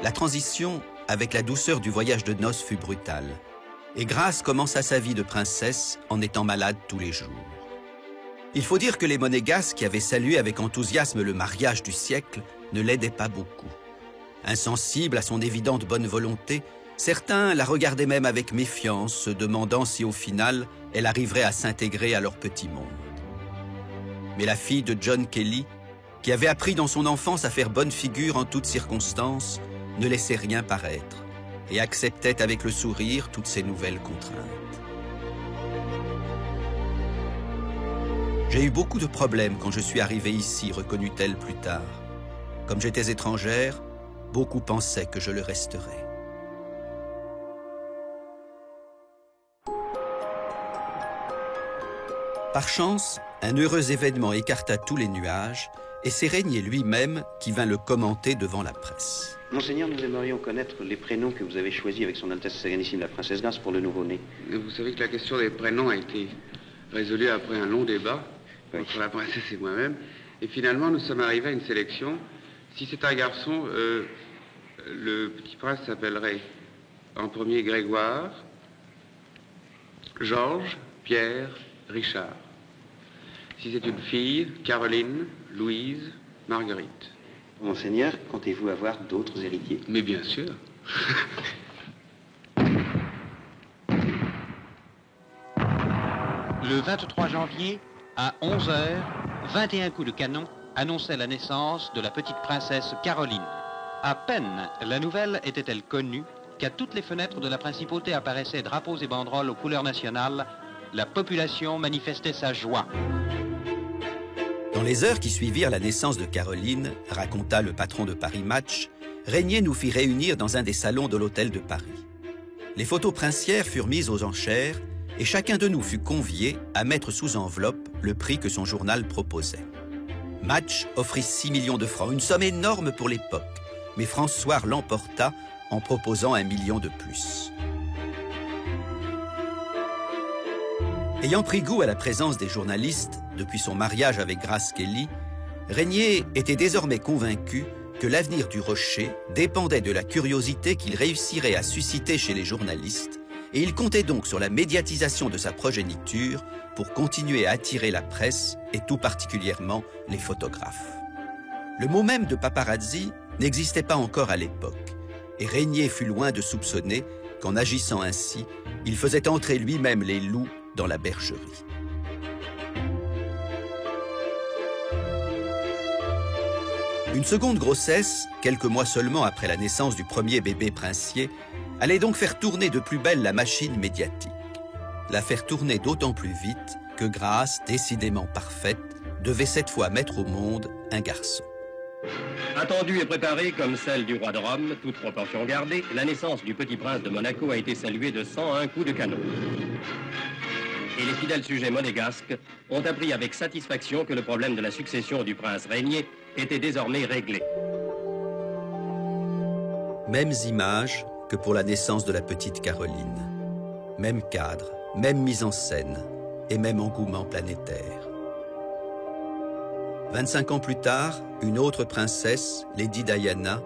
La transition avec la douceur du voyage de noces fut brutale, et Grace commença sa vie de princesse en étant malade tous les jours. Il faut dire que les monégasques qui avaient salué avec enthousiasme le mariage du siècle ne l'aidaient pas beaucoup. Insensible à son évidente bonne volonté, certains la regardaient même avec méfiance, se demandant si au final elle arriverait à s'intégrer à leur petit monde. Mais la fille de John Kelly qui avait appris dans son enfance à faire bonne figure en toutes circonstances, ne laissait rien paraître et acceptait avec le sourire toutes ces nouvelles contraintes. J'ai eu beaucoup de problèmes quand je suis arrivée ici, reconnut-elle plus tard. Comme j'étais étrangère, beaucoup pensaient que je le resterais. Par chance, un heureux événement écarta tous les nuages, et c'est Régnier lui-même qui vint le commenter devant la presse. Monseigneur, nous aimerions connaître les prénoms que vous avez choisis avec son Altesse Sérénissime la Princesse Grace pour le nouveau-né. Vous savez que la question des prénoms a été résolue après un long débat entre la princesse et moi-même. Et finalement, nous sommes arrivés à une sélection. Si c'est un garçon, le petit prince s'appellerait en premier Grégoire, Georges, Pierre, Richard. Si c'est une fille, Caroline, Louise, Marguerite. Monseigneur, comptez-vous avoir d'autres héritiers? Mais bien sûr. Le 23 janvier, à 11h, 21 coups de canon annonçaient la naissance de la petite princesse Caroline. À peine la nouvelle était-elle connue qu'à toutes les fenêtres de la principauté apparaissaient drapeaux et banderoles aux couleurs nationales. La population manifestait sa joie. Dans les heures qui suivirent la naissance de Caroline, raconta le patron de Paris Match, Régnier nous fit réunir dans un des salons de l'hôtel de Paris. Les photos princières furent mises aux enchères et chacun de nous fut convié à mettre sous enveloppe le prix que son journal proposait. Match offrit 6 millions de francs, une somme énorme pour l'époque, mais François l'emporta en proposant 1 million de plus. Ayant pris goût à la présence des journalistes depuis son mariage avec Grace Kelly, Régnier était désormais convaincu que l'avenir du Rocher dépendait de la curiosité qu'il réussirait à susciter chez les journalistes, et il comptait donc sur la médiatisation de sa progéniture pour continuer à attirer la presse et tout particulièrement les photographes. Le mot même de paparazzi n'existait pas encore à l'époque, et Régnier fut loin de soupçonner qu'en agissant ainsi, il faisait entrer lui-même les loups dans la bergerie. Une seconde grossesse, quelques mois seulement après la naissance du premier bébé princier, allait donc faire tourner de plus belle la machine médiatique. La faire tourner d'autant plus vite que Grace, décidément parfaite, devait cette fois mettre au monde un garçon. Attendue et préparée comme celle du roi de Rome, toute proportion gardée, la naissance du petit prince de Monaco a été saluée de 101 coups de canon. Et les fidèles sujets monégasques ont appris avec satisfaction que le problème de la succession du prince Régnier était désormais réglé. Mêmes images que pour la naissance de la petite Caroline. Même cadre, même mise en scène et même engouement planétaire. 25 ans plus tard, une autre princesse, Lady Diana,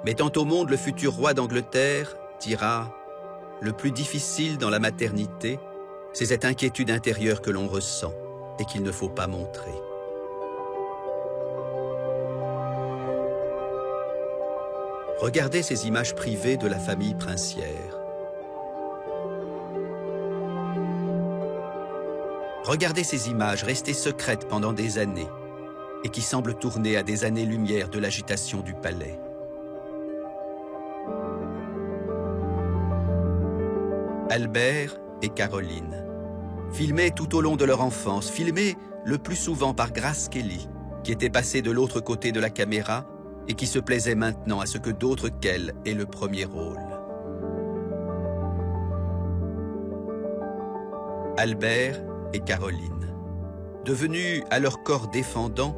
mettant au monde le futur roi d'Angleterre, dira « Le plus difficile dans la maternité, c'est cette inquiétude intérieure que l'on ressent et qu'il ne faut pas montrer. » Regardez ces images privées de la famille princière. Regardez ces images restées secrètes pendant des années et qui semblent tourner à des années-lumière de l'agitation du palais. Albert et Caroline, filmés tout au long de leur enfance, filmés le plus souvent par Grace Kelly, qui était passée de l'autre côté de la caméra et qui se plaisait maintenant à ce que d'autres qu'elle aient le premier rôle. Albert et Caroline, devenus à leur corps défendant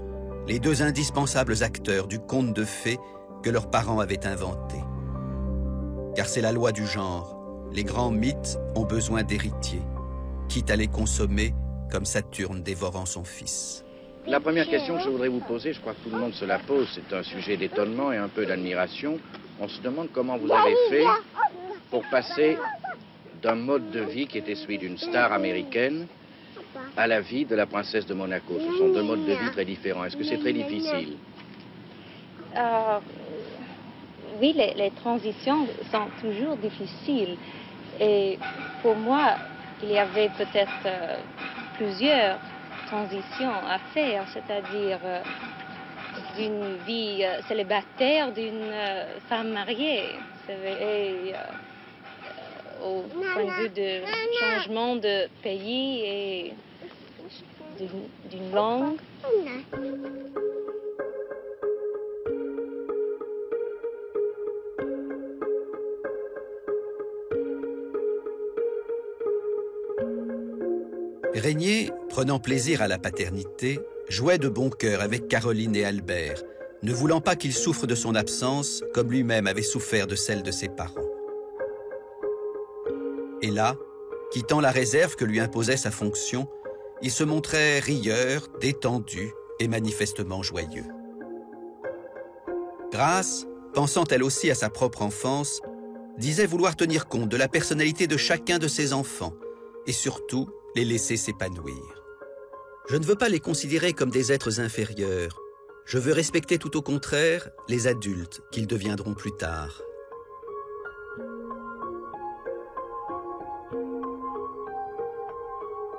les deux indispensables acteurs du conte de fées que leurs parents avaient inventé. Car c'est la loi du genre, les grands mythes ont besoin d'héritiers, quitte à les consommer comme Saturne dévorant son fils. La première question que je voudrais vous poser, je crois que tout le monde se la pose, c'est un sujet d'étonnement et un peu d'admiration. On se demande comment vous avez fait pour passer d'un mode de vie qui était celui d'une star américaine à la vie de la princesse de Monaco. Ce sont deux modes de vie très différents. Est-ce que c'est très difficile? Oui, les transitions sont toujours difficiles. Et pour moi, il y avait peut-être plusieurs transitions à faire, c'est-à-dire d'une vie célibataire d'une femme mariée. Et, au point de vue de changement de pays et d'une langue. Régnier, prenant plaisir à la paternité, jouait de bon cœur avec Caroline et Albert, ne voulant pas qu'il souffre de son absence comme lui-même avait souffert de celle de ses parents. Et là, quittant la réserve que lui imposait sa fonction, il se montrait rieur, détendu et manifestement joyeux. Grace, pensant elle aussi à sa propre enfance, disait vouloir tenir compte de la personnalité de chacun de ses enfants et surtout les laisser s'épanouir. Je ne veux pas les considérer comme des êtres inférieurs. Je veux respecter tout au contraire les adultes qu'ils deviendront plus tard.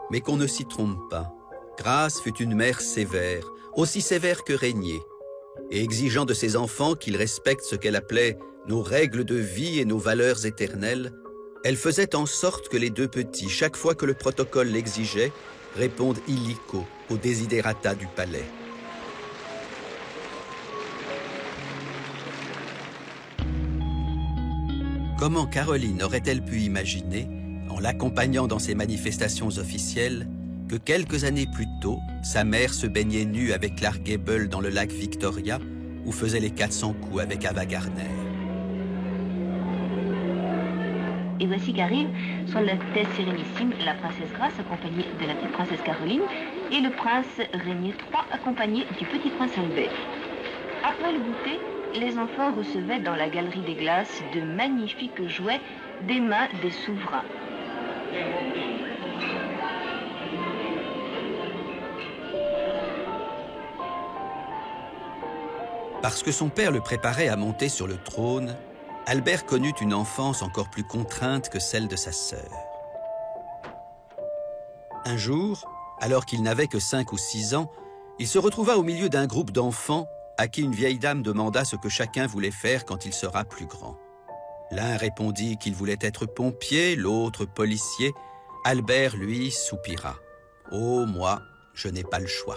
Mais qu'on ne s'y trompe pas. Grace fut une mère sévère, aussi sévère que Régnier, et exigeant de ses enfants qu'ils respectent ce qu'elle appelait nos règles de vie et nos valeurs éternelles, elle faisait en sorte que les deux petits, chaque fois que le protocole l'exigeait, répondent illico aux desiderata du palais. Comment Caroline aurait-elle pu imaginer, en l'accompagnant dans ses manifestations officielles, que quelques années plus tôt, sa mère se baignait nue avec Clark Gable dans le lac Victoria, ou faisait les 400 coups avec Ava Gardner. Et voici qu'arrive son Altesse Sérénissime, la princesse Grace, accompagnée de la petite princesse Caroline, et le prince Régnier III, accompagné du petit prince Albert. Après le goûter, les enfants recevaient dans la galerie des glaces de magnifiques jouets des mains des souverains. Parce que son père le préparait à monter sur le trône, Albert connut une enfance encore plus contrainte que celle de sa sœur. Un jour, alors qu'il n'avait que 5 ou 6 ans, il se retrouva au milieu d'un groupe d'enfants à qui une vieille dame demanda ce que chacun voulait faire quand il sera plus grand. L'un répondit qu'il voulait être pompier, l'autre policier. Albert, lui, soupira. « Oh, moi, je n'ai pas le choix. »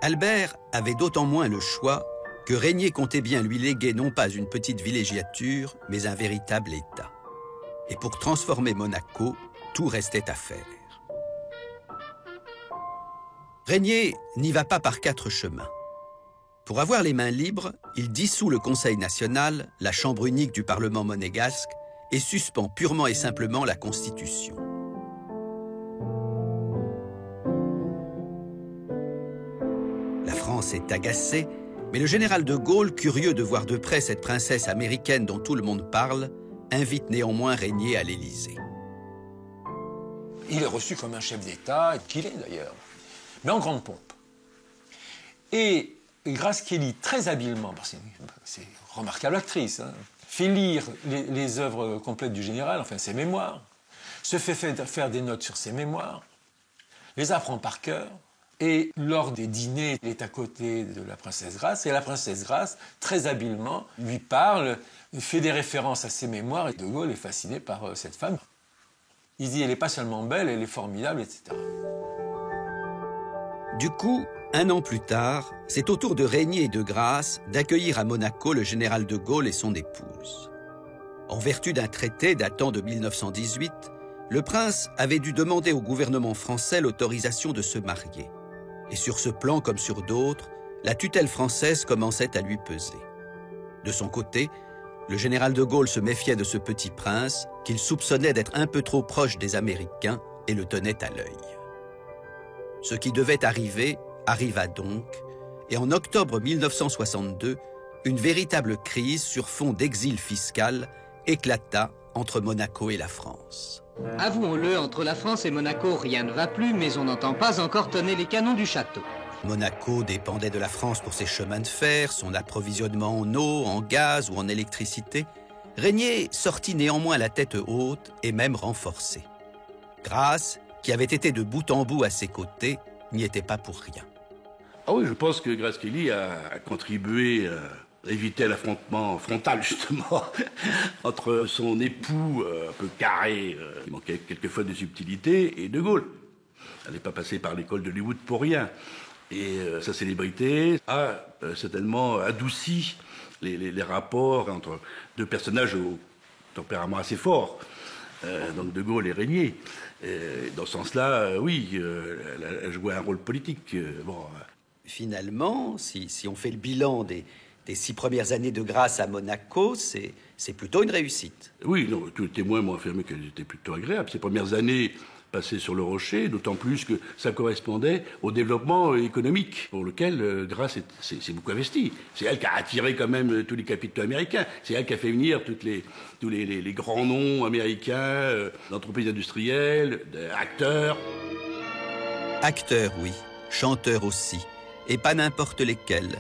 Albert avait d'autant moins le choix que Régnier comptait bien lui léguer non pas une petite villégiature, mais un véritable État. Et pour transformer Monaco, tout restait à faire. Régnier n'y va pas par 4 chemins. Pour avoir les mains libres, il dissout le Conseil national, la chambre unique du Parlement monégasque, et suspend purement et simplement la Constitution. La France est agacée, mais le général de Gaulle, curieux de voir de près cette princesse américaine dont tout le monde parle, invite néanmoins Régnier à l'Élysée. Il est reçu comme un chef d'État, qu'il est d'ailleurs, mais en grande pompe. Et Grace Kelly, très habilement, c'est une remarquable actrice, hein, fait lire les œuvres complètes du général, enfin ses mémoires, se fait faire des notes sur ses mémoires, les apprend par cœur, et lors des dîners, il est à côté de la princesse Grace, et la princesse Grace, très habilement, lui parle, fait des références à ses mémoires, et De Gaulle est fasciné par cette femme. Il dit, elle n'est pas seulement belle, elle est formidable, etc. Du coup, 1 an plus tard, c'est au tour de Régnier et de Grace d'accueillir à Monaco le général de Gaulle et son épouse. En vertu d'un traité datant de 1918, le prince avait dû demander au gouvernement français l'autorisation de se marier. Et sur ce plan comme sur d'autres, la tutelle française commençait à lui peser. De son côté, le général de Gaulle se méfiait de ce petit prince qu'il soupçonnait d'être un peu trop proche des Américains et le tenait à l'œil. Ce qui devait arriver arriva donc, et en octobre 1962, une véritable crise sur fond d'exil fiscal éclata entre Monaco et la France. Avouons-le, entre la France et Monaco, rien ne va plus, mais on n'entend pas encore tonner les canons du château. Monaco dépendait de la France pour ses chemins de fer, son approvisionnement en eau, en gaz ou en électricité. Régnier sortit néanmoins la tête haute et même renforcé. Grace, qui avait été de bout en bout à ses côtés, n'y était pas pour rien. Ah oui, je pense que Grace Kelly a contribué à éviter l'affrontement frontal, justement, entre son époux un peu carré, qui manquait quelquefois de subtilité, et De Gaulle. Elle n'est pas passée par l'école d'Hollywood pour rien. Et sa célébrité a certainement adouci les rapports entre deux personnages au tempérament assez fort, donc De Gaulle et Régnier. Dans ce sens-là, oui, elle a joué un rôle politique. Finalement, si on fait le bilan des 6 premières années de Grace à Monaco, c'est plutôt une réussite. Oui, non, tous les témoins m'ont affirmé qu'elles étaient plutôt agréables. Ces premières années passées sur le rocher, d'autant plus que ça correspondait au développement économique pour lequel Grace s'est beaucoup investie. C'est elle qui a attiré quand même tous les capitaux américains. C'est elle qui a fait venir tous les grands noms américains, d'entreprises industrielles, d'acteurs. Acteurs, oui. Chanteurs aussi. Et pas n'importe lesquels.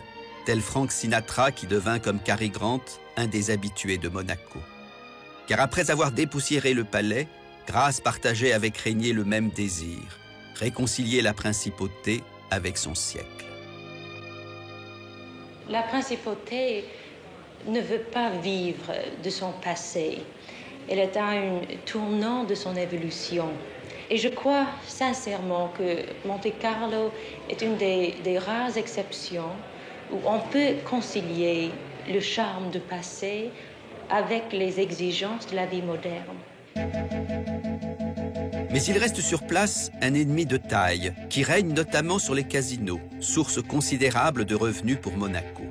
Tel Frank Sinatra qui devint comme Cary Grant un des habitués de Monaco. Car après avoir dépoussiéré le palais, Grace partageait avec Régnier le même désir, réconcilier la principauté avec son siècle. La principauté ne veut pas vivre de son passé. Elle est à un tournant de son évolution. Et je crois sincèrement que Monte-Carlo est une des rares exceptions où on peut concilier le charme du passé avec les exigences de la vie moderne. Mais il reste sur place un ennemi de taille qui règne notamment sur les casinos, source considérable de revenus pour Monaco.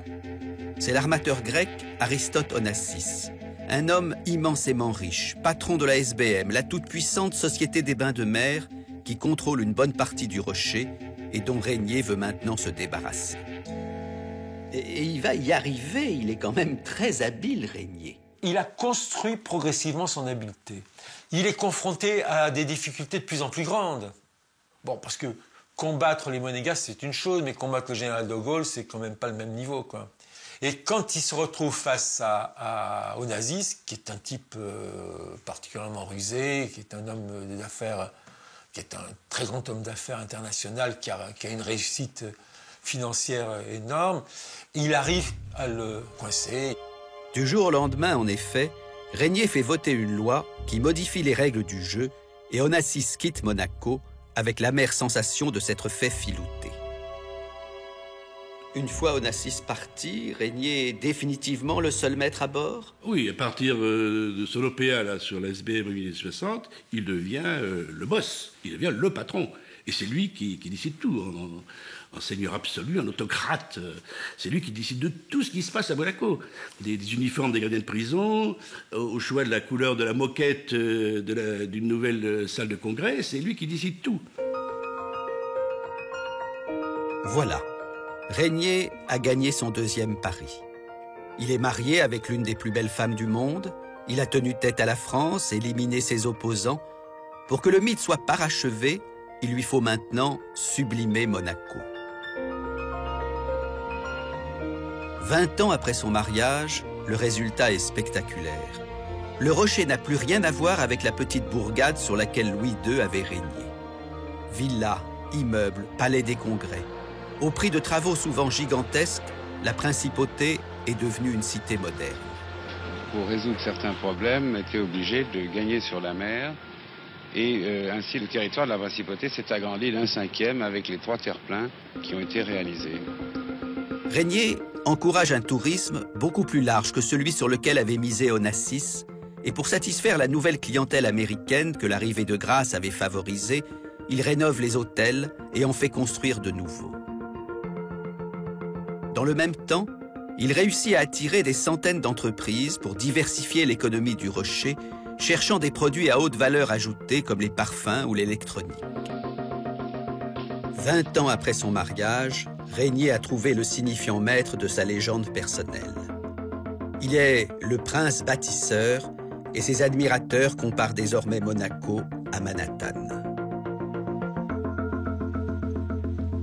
C'est l'armateur grec Aristote Onassis, un homme immensément riche, patron de la SBM, la toute-puissante société des bains de mer qui contrôle une bonne partie du rocher et dont Régnier veut maintenant se débarrasser. Et il va y arriver, il est quand même très habile, Régnier. Il a construit progressivement son habileté. Il est confronté à des difficultés de plus en plus grandes. Bon, parce que combattre les monégasques, c'est une chose, mais combattre le général de Gaulle, c'est quand même pas le même niveau, quoi. Et quand il se retrouve face à Onassis, qui est un type particulièrement rusé, qui est un homme d'affaires, qui est un très grand homme d'affaires international, qui a une réussite financière énorme, il arrive à le coincer. Du jour au lendemain, en effet, Régnier fait voter une loi qui modifie les règles du jeu et Onassis quitte Monaco avec l'amère sensation de s'être fait filouter. Une fois Onassis parti, Régnier est définitivement le seul maître à bord? Oui, à partir de son OPA là, sur la SBM en 1960, il devient le boss, il devient le patron. Et c'est lui qui décide tout, en seigneur absolu, en autocrate. C'est lui qui décide de tout ce qui se passe à Monaco. Des uniformes des gardiens de prison, au choix de la couleur de la moquette d'une nouvelle salle de congrès, c'est lui qui décide tout. Voilà. Régnier a gagné son 2e pari. Il est marié avec l'une des plus belles femmes du monde, il a tenu tête à la France, éliminé ses opposants. Pour que le mythe soit parachevé, il lui faut maintenant sublimer Monaco. 20 ans après son mariage, le résultat est spectaculaire. Le rocher n'a plus rien à voir avec la petite bourgade sur laquelle Louis II avait régné. Villas, immeubles, palais des congrès. Au prix de travaux souvent gigantesques, la principauté est devenue une cité moderne. Pour résoudre certains problèmes, était obligé de gagner sur la mer. Et ainsi, le territoire de la principauté s'est agrandi d'1/5 avec les 3 terre-pleins qui ont été réalisés. Régnier encourage un tourisme beaucoup plus large que celui sur lequel avait misé Onassis, et pour satisfaire la nouvelle clientèle américaine que l'arrivée de Grace avait favorisée, il rénove les hôtels et en fait construire de nouveaux. Dans le même temps, il réussit à attirer des centaines d'entreprises pour diversifier l'économie du rocher, cherchant des produits à haute valeur ajoutée comme les parfums ou l'électronique. 20 ans après son mariage, Régnier a trouvé le signifiant maître de sa légende personnelle. Il est le prince bâtisseur et ses admirateurs comparent désormais Monaco à Manhattan.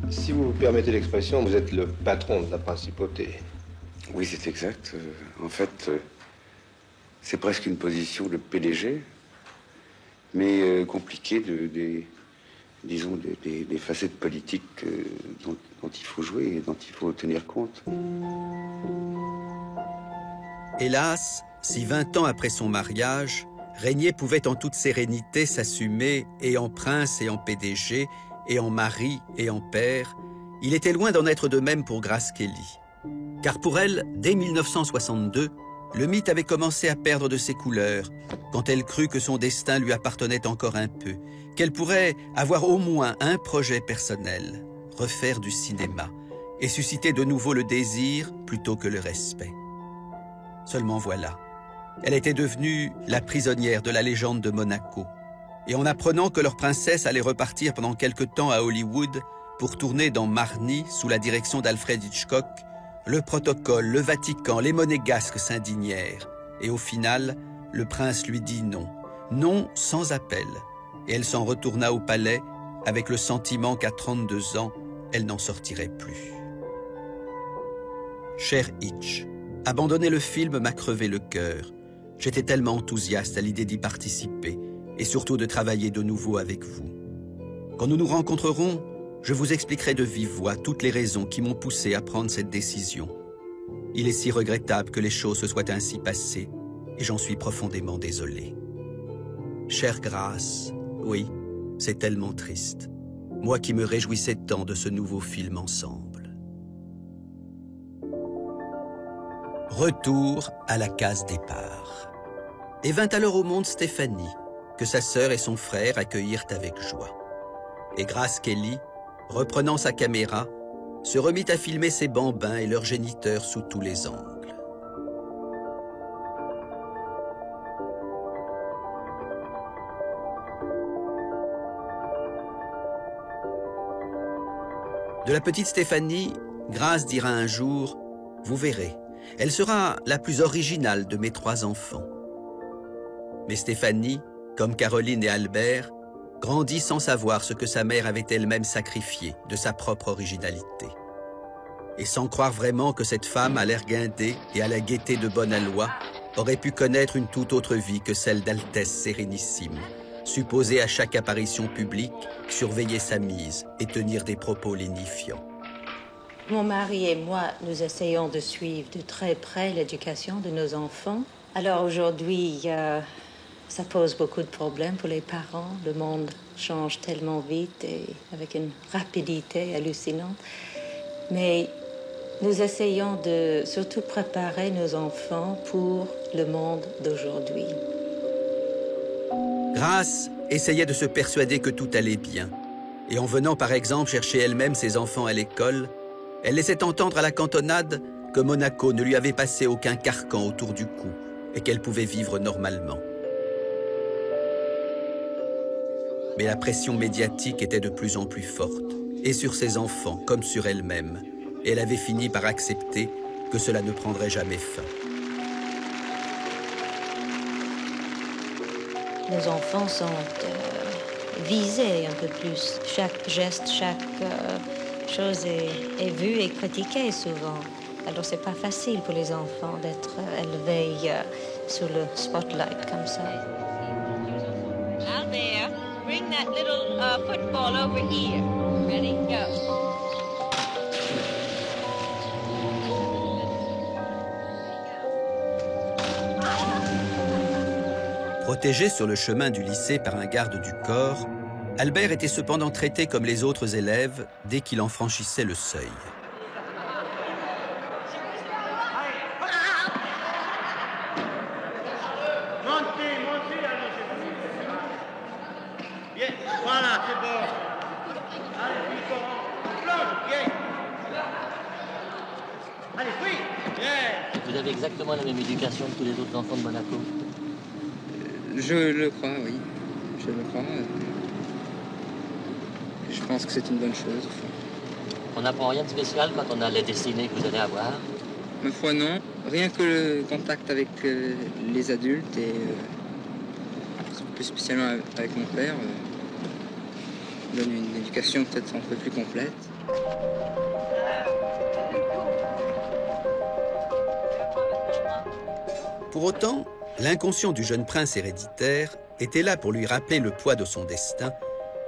Si vous permettez l'expression, vous êtes le patron de la principauté. Oui, c'est exact. En fait, c'est presque une position de PDG, mais compliquée disons, des facettes politiques dont il faut jouer et dont il faut tenir compte. Hélas, si 20 ans après son mariage, Régnier pouvait en toute sérénité s'assumer et en prince et en PDG, et en mari et en père, il était loin d'en être de même pour Grace Kelly. Car pour elle, dès 1962, le mythe avait commencé à perdre de ses couleurs, quand elle crut que son destin lui appartenait encore un peu, qu'elle pourrait avoir au moins un projet personnel, refaire du cinéma, et susciter de nouveau le désir plutôt que le respect. Seulement voilà, elle était devenue la prisonnière de la légende de Monaco, et en apprenant que leur princesse allait repartir pendant quelque temps à Hollywood pour tourner dans Marnie sous la direction d'Alfred Hitchcock, le protocole, le Vatican, les monégasques s'indignèrent. Et au final, le prince lui dit non. Non sans appel. Et elle s'en retourna au palais avec le sentiment qu'à 32 ans, elle n'en sortirait plus. Cher Hitch, abandonner le film m'a crevé le cœur. J'étais tellement enthousiaste à l'idée d'y participer et surtout de travailler de nouveau avec vous. Quand nous nous rencontrerons, je vous expliquerai de vive voix toutes les raisons qui m'ont poussé à prendre cette décision. Il est si regrettable que les choses se soient ainsi passées, et j'en suis profondément désolé. Chère Grace, oui, c'est tellement triste. Moi qui me réjouissais tant de ce nouveau film ensemble. Retour à la case départ. Et vint alors au monde Stéphanie, que sa sœur et son frère accueillirent avec joie. Et Grace Kelly, reprenant sa caméra, se remit à filmer ses bambins et leurs géniteurs sous tous les angles. De la petite Stéphanie, Grace dira un jour « Vous verrez, elle sera la plus originale de mes 3 enfants. » Mais Stéphanie, comme Caroline et Albert, grandit sans savoir ce que sa mère avait elle-même sacrifié de sa propre originalité. Et sans croire vraiment que cette femme, à l'air guindé et à la gaieté de bonne aloi, aurait pu connaître une toute autre vie que celle d'Altesse Sérénissime, supposée à chaque apparition publique surveiller sa mise et tenir des propos lénifiants. Mon mari et moi, nous essayons de suivre de très près l'éducation de nos enfants. Alors aujourd'hui, ça pose beaucoup de problèmes pour les parents. Le monde change tellement vite et avec une rapidité hallucinante. Mais nous essayons de surtout préparer nos enfants pour le monde d'aujourd'hui. Grace essayait de se persuader que tout allait bien. Et en venant par exemple chercher elle-même ses enfants à l'école, elle laissait entendre à la cantonade que Monaco ne lui avait passé aucun carcan autour du cou et qu'elle pouvait vivre normalement. Mais la pression médiatique était de plus en plus forte, et sur ses enfants comme sur elle-même, et elle avait fini par accepter que cela ne prendrait jamais fin. Nos enfants sont visés un peu plus. Chaque geste, chaque chose est vue et critiquée souvent. Alors c'est pas facile pour les enfants d'être élevés sous le spotlight comme ça. Albert, bring that little football over here. Ready, go. Protégé sur le chemin du lycée par un garde du corps, Albert était cependant traité comme les autres élèves dès qu'il en franchissait le seuil. Montez, bien, voilà, c'est bon. Allez, allez, oui, bien. Vous avez exactement la même éducation que tous les autres enfants de Monaco? Je le crois, oui. Je le crois. Je pense que c'est une bonne chose. On n'apprend rien de spécial quand on a les destinées que vous allez avoir? Ma foi, non. Rien que le contact avec les adultes et plus spécialement avec mon père donne une éducation peut-être un peu plus complète. Pour autant, l'inconscient du jeune prince héréditaire était là pour lui rappeler le poids de son destin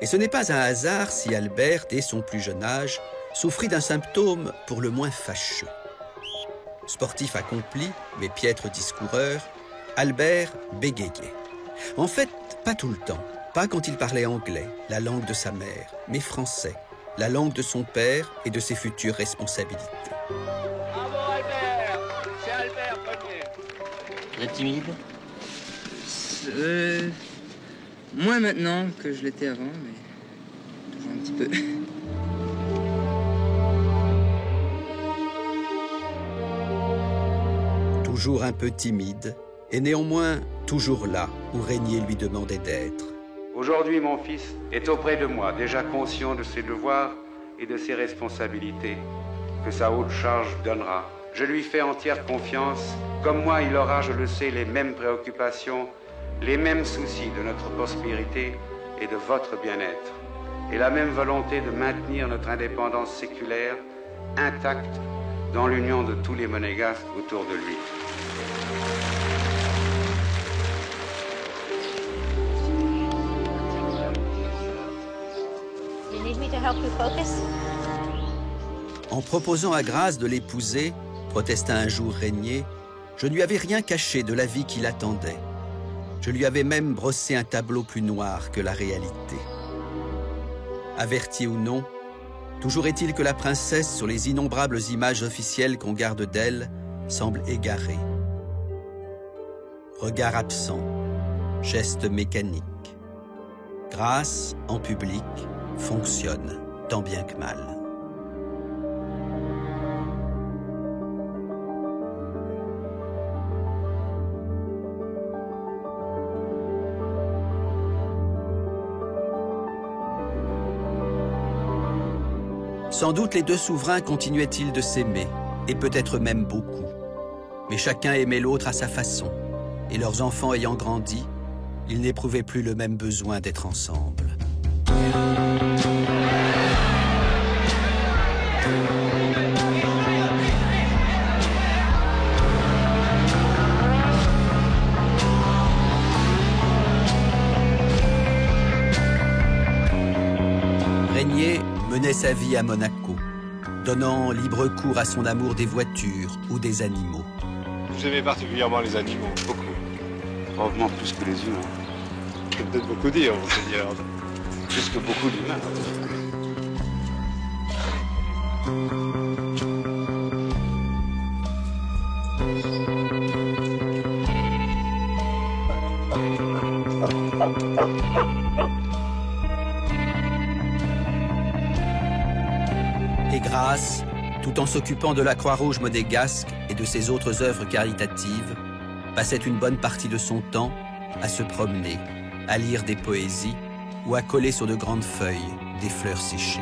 Et ce n'est pas un hasard si Albert, dès son plus jeune âge, souffrit d'un symptôme pour le moins fâcheux. Sportif accompli, mais piètre discoureur, Albert bégayait. En fait, pas tout le temps, pas quand il parlait anglais, la langue de sa mère, mais français, la langue de son père et de ses futures responsabilités. Bravo Albert, c'est Albert premier. Vous êtes timide? Moins maintenant que je l'étais avant, mais toujours un petit peu. Toujours un peu timide, et néanmoins toujours là où Régnier lui demandait d'être. Aujourd'hui, mon fils est auprès de moi, déjà conscient de ses devoirs et de ses responsabilités que sa haute charge donnera. Je lui fais entière confiance. Comme moi, il aura, je le sais, les mêmes préoccupations, les mêmes soucis de notre prospérité et de votre bien-être, et la même volonté de maintenir notre indépendance séculaire intacte dans l'union de tous les monégasques autour de lui. You need me to help you focus? En proposant à Grâce de l'épouser, protesta un jour Régnier, je ne lui avais rien caché de la vie qui l'attendait. Je lui avais même brossé un tableau plus noir que la réalité. Avertie ou non, toujours est-il que la princesse, sur les innombrables images officielles qu'on garde d'elle, semble égarée. Regard absent, geste mécanique. Grâce, en public, fonctionne, tant bien que mal. Sans doute les deux souverains continuaient-ils de s'aimer, et peut-être même beaucoup. Mais chacun aimait l'autre à sa façon, et leurs enfants ayant grandi, ils n'éprouvaient plus le même besoin d'être ensemble. Régnier menait sa vie à Monaco, donnant libre cours à son amour des voitures ou des animaux. Vous aimez particulièrement les animaux? Beaucoup. Probablement plus que les humains. C'est peut-être beaucoup dire, monseigneur. Plus que beaucoup d'humains. Et Grâce, tout en s'occupant de la Croix-Rouge monégasque et de ses autres œuvres caritatives, passait une bonne partie de son temps à se promener, à lire des poésies ou à coller sur de grandes feuilles des fleurs séchées.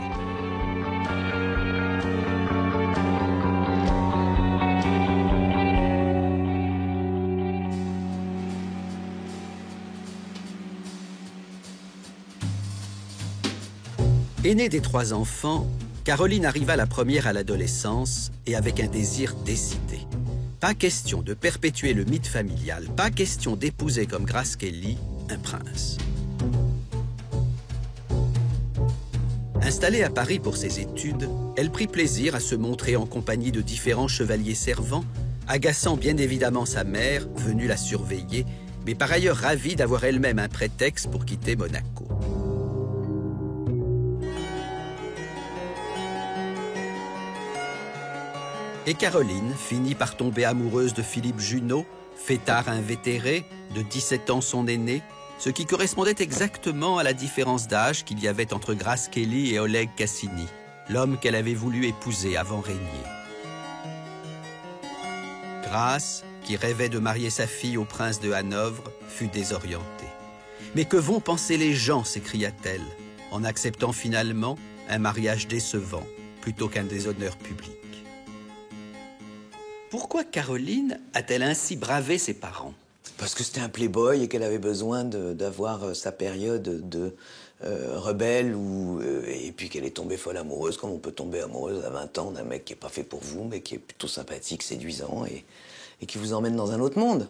Aînée des 3 enfants, Caroline arriva la première à l'adolescence et avec un désir décidé. Pas question de perpétuer le mythe familial, pas question d'épouser comme Grace Kelly un prince. Installée à Paris pour ses études, elle prit plaisir à se montrer en compagnie de différents chevaliers servants, agaçant bien évidemment sa mère, venue la surveiller, mais par ailleurs ravie d'avoir elle-même un prétexte pour quitter Monaco. Et Caroline finit par tomber amoureuse de Philippe Junot, fêtard invétéré, de 17 ans son aîné, ce qui correspondait exactement à la différence d'âge qu'il y avait entre Grace Kelly et Oleg Cassini, l'homme qu'elle avait voulu épouser avant Régnier. Grace, qui rêvait de marier sa fille au prince de Hanovre, fut désorientée. « Mais que vont penser les gens ?» s'écria-t-elle, en acceptant finalement un mariage décevant plutôt qu'un déshonneur public. Pourquoi Caroline a-t-elle ainsi bravé ses parents? Parce que c'était un playboy et qu'elle avait besoin d'avoir sa période de rebelle et puis qu'elle est tombée folle amoureuse, comme on peut tomber amoureuse à 20 ans d'un mec qui n'est pas fait pour vous, mais qui est plutôt sympathique, séduisant et qui vous emmène dans un autre monde.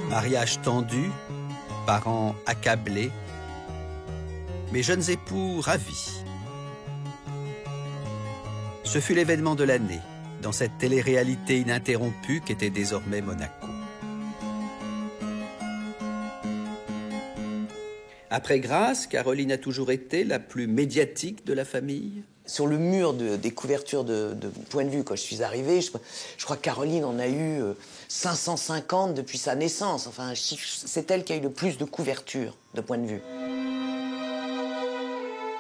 Mariage tendu, parents accablés, mes jeunes époux ravis. Ce fut l'événement de l'année, dans cette télé-réalité ininterrompue qu'était désormais Monaco. Après Grace, Caroline a toujours été la plus médiatique de la famille. Sur le mur des couvertures de Point de Vue, quand je suis arrivé, je crois que Caroline en a eu 550 depuis sa naissance. Enfin, c'est elle qui a eu le plus de couvertures de Point de Vue.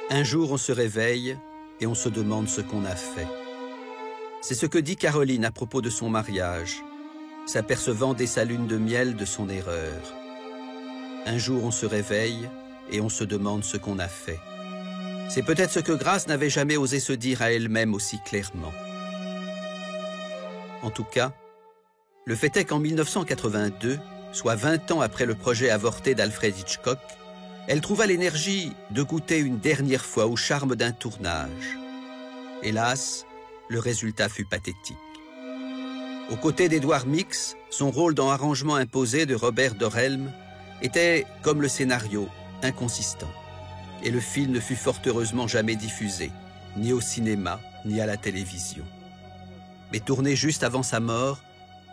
Un jour, on se réveille et on se demande ce qu'on a fait. C'est ce que dit Caroline à propos de son mariage, s'apercevant dès sa lune de miel de son erreur. Un jour, on se réveille et on se demande ce qu'on a fait. C'est peut-être ce que Grace n'avait jamais osé se dire à elle-même aussi clairement. En tout cas, le fait est qu'en 1982, soit 20 ans après le projet avorté d'Alfred Hitchcock, elle trouva l'énergie de goûter une dernière fois au charme d'un tournage. Hélas, le résultat fut pathétique. Aux côtés d'Édouard Mix, son rôle dans Arrangement imposé de Robert Dorelm était, comme le scénario, inconsistant. Et le film ne fut fort heureusement jamais diffusé, ni au cinéma, ni à la télévision. Mais tourné juste avant sa mort,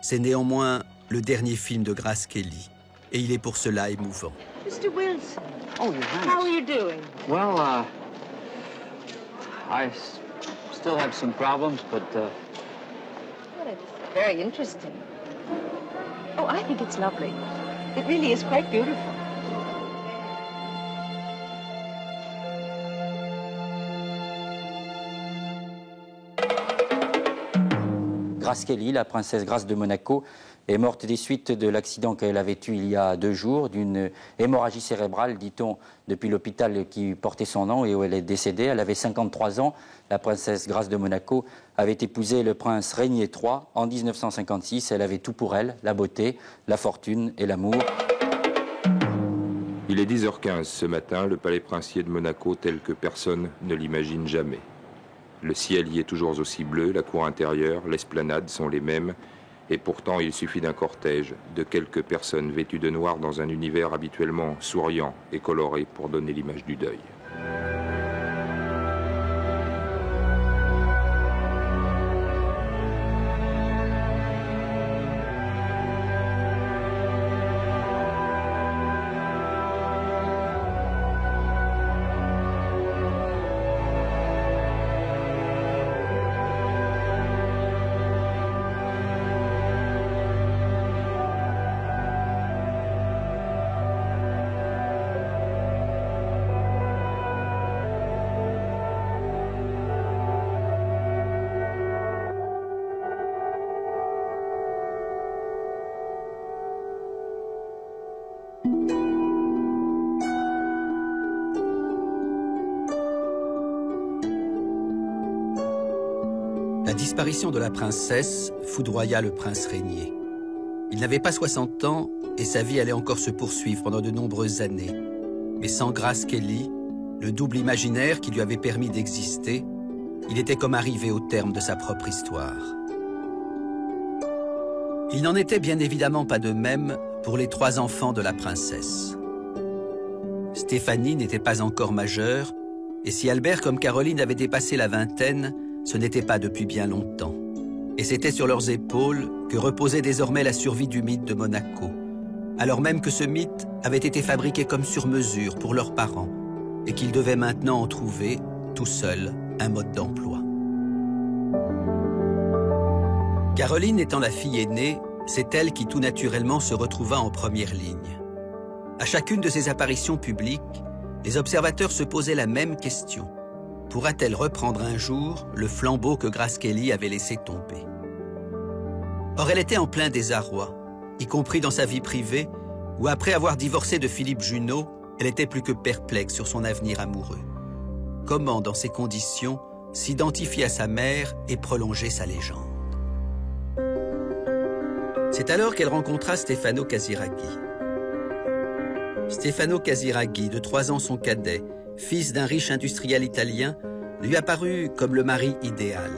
c'est néanmoins le dernier film de Grace Kelly, et il est pour cela émouvant. Mr. Wilson, how are you doing? Well, I still have some problems, but... Well, it's very interesting. Oh, I think it's lovely. It really is quite beautiful. Grace Kelly, la princesse Grace de Monaco, est morte des suites de l'accident qu'elle avait eu il y a 2 jours, d'une hémorragie cérébrale, dit-on, depuis l'hôpital qui portait son nom et où elle est décédée. Elle avait 53 ans. La princesse Grace de Monaco avait épousé le prince Rainier III en 1956. Elle avait tout pour elle, la beauté, la fortune et l'amour. Il est 10h15 ce matin, le palais princier de Monaco tel que personne ne l'imagine jamais. Le ciel y est toujours aussi bleu, la cour intérieure, l'esplanade sont les mêmes, et pourtant il suffit d'un cortège, de quelques personnes vêtues de noir dans un univers habituellement souriant et coloré pour donner l'image du deuil. La disparition de la princesse foudroya le prince Rainier. Il n'avait pas 60 ans et sa vie allait encore se poursuivre pendant de nombreuses années. Mais sans Grace Kelly, le double imaginaire qui lui avait permis d'exister, il était comme arrivé au terme de sa propre histoire. Il n'en était bien évidemment pas de même pour les 3 enfants de la princesse. Stéphanie n'était pas encore majeure, et si Albert comme Caroline avaient dépassé la vingtaine, ce n'était pas depuis bien longtemps. Et c'était sur leurs épaules que reposait désormais la survie du mythe de Monaco, alors même que ce mythe avait été fabriqué comme sur mesure pour leurs parents, et qu'ils devaient maintenant en trouver, tout seuls, un mode d'emploi. Caroline étant la fille aînée, c'est elle qui tout naturellement se retrouva en première ligne. À chacune de ses apparitions publiques, les observateurs se posaient la même question. Pourra-t-elle reprendre un jour le flambeau que Grace Kelly avait laissé tomber? Or, elle était en plein désarroi, y compris dans sa vie privée, où après avoir divorcé de Philippe Junot, elle était plus que perplexe sur son avenir amoureux. Comment, dans ces conditions, s'identifier à sa mère et prolonger sa légende? C'est alors qu'elle rencontra Stefano Casiraghi. Stefano Casiraghi, de 3 ans son cadet, fils d'un riche industriel italien, lui apparut comme le mari idéal.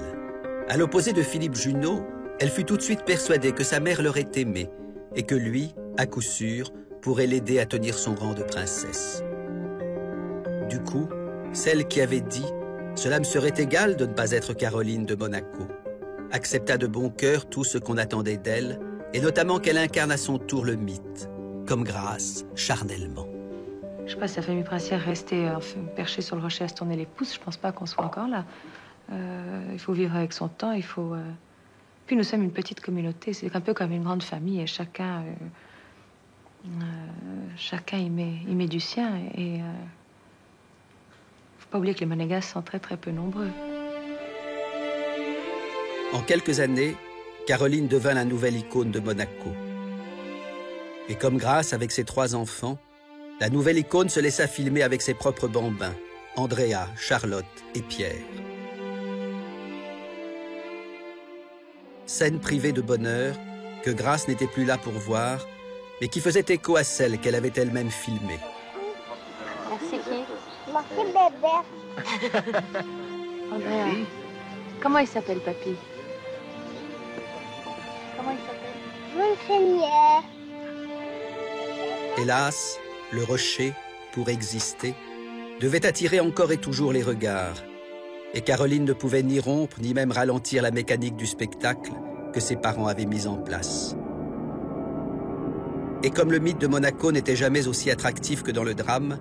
À l'opposé de Philippe Junot, elle fut tout de suite persuadée que sa mère l'aurait aimé et que lui, à coup sûr, pourrait l'aider à tenir son rang de princesse. Du coup, celle qui avait dit « Cela me serait égal de ne pas être Caroline de Monaco » accepta de bon cœur tout ce qu'on attendait d'elle, et notamment qu'elle incarne à son tour le mythe, comme Grace, charnellement. Je ne sais pas si la famille princière restait perchée sur le rocher à se tourner les pouces. Je ne pense pas qu'on soit encore là. Il faut vivre avec son temps, il faut... Puis nous sommes une petite communauté, c'est un peu comme une grande famille, et chacun y met du sien, et faut pas oublier que les Monégasques sont très très peu nombreux. En quelques années, Caroline devint la nouvelle icône de Monaco. Et comme Grace avec ses 3 enfants, la nouvelle icône se laissa filmer avec ses propres bambins, Andrea, Charlotte et Pierre. Scène privée de bonheur que Grace n'était plus là pour voir, mais qui faisait écho à celle qu'elle avait elle-même filmée. Merci qui? Merci bébé. Andrea, comment il s'appelle, papy? Comment il s'appelle? Monseigneur. Hélas, le rocher, pour exister, devait attirer encore et toujours les regards. Et Caroline ne pouvait ni rompre, ni même ralentir la mécanique du spectacle que ses parents avaient mis en place. Et comme le mythe de Monaco n'était jamais aussi attractif que dans le drame,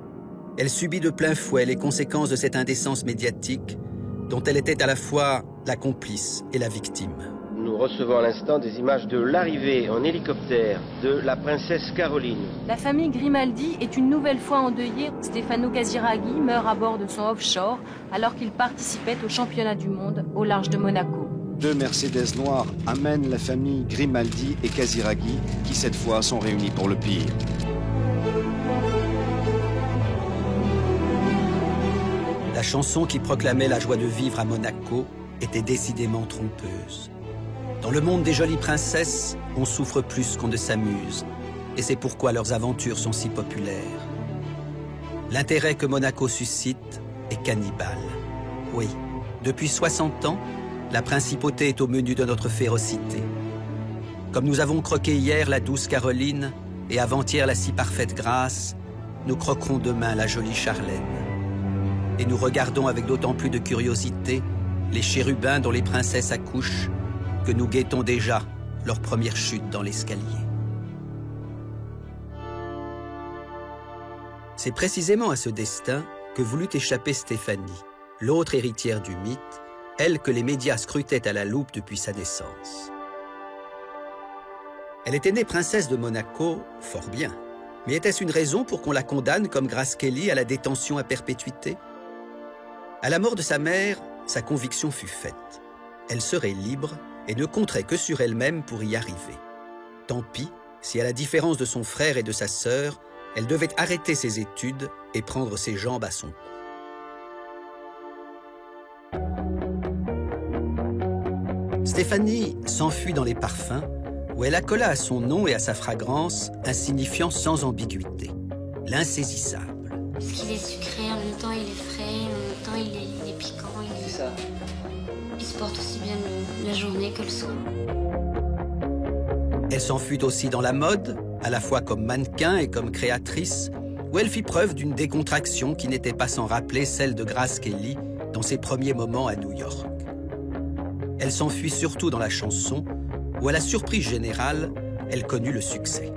elle subit de plein fouet les conséquences de cette indécence médiatique dont elle était à la fois la complice et la victime. Nous recevons à l'instant des images de l'arrivée en hélicoptère de la princesse Caroline. La famille Grimaldi est une nouvelle fois endeuillée. Stefano Casiraghi meurt à bord de son offshore alors qu'il participait au championnat du monde au large de Monaco. 2 Mercedes noires amènent la famille Grimaldi et Casiraghi qui cette fois sont réunis pour le pire. La chanson qui proclamait la joie de vivre à Monaco était décidément trompeuse. Dans le monde des jolies princesses, on souffre plus qu'on ne s'amuse, et c'est pourquoi leurs aventures sont si populaires. L'intérêt que Monaco suscite est cannibale. Oui, depuis 60 ans, la principauté est au menu de notre férocité. Comme nous avons croqué hier la douce Caroline, et avant-hier la si parfaite Grace, nous croquerons demain la jolie Charlène. Et nous regardons avec d'autant plus de curiosité les chérubins dont les princesses accouchent, que nous guettons déjà leur première chute dans l'escalier. C'est précisément à ce destin que voulut échapper Stéphanie, l'autre héritière du mythe, elle que les médias scrutaient à la loupe depuis sa naissance. Elle était née princesse de Monaco, fort bien, mais était-ce une raison pour qu'on la condamne comme Grace Kelly à la détention à perpétuité? À la mort de sa mère, sa conviction fut faite. Elle serait libre et ne compterait que sur elle-même pour y arriver. Tant pis si, à la différence de son frère et de sa sœur, elle devait arrêter ses études et prendre ses jambes à son cou. Stéphanie s'enfuit dans les parfums, où elle accola à son nom et à sa fragrance un signifiant sans ambiguïté, l'insaisissable. Parce qu'il est sucré, en même temps il est frais, en même temps il est piquant. C'est ça. Il se porte aussi bien la journée que le soir. Elle s'enfuit aussi dans la mode, à la fois comme mannequin et comme créatrice, où elle fit preuve d'une décontraction qui n'était pas sans rappeler celle de Grace Kelly dans ses premiers moments à New York. Elle s'enfuit surtout dans la chanson, où à la surprise générale, elle connut le succès.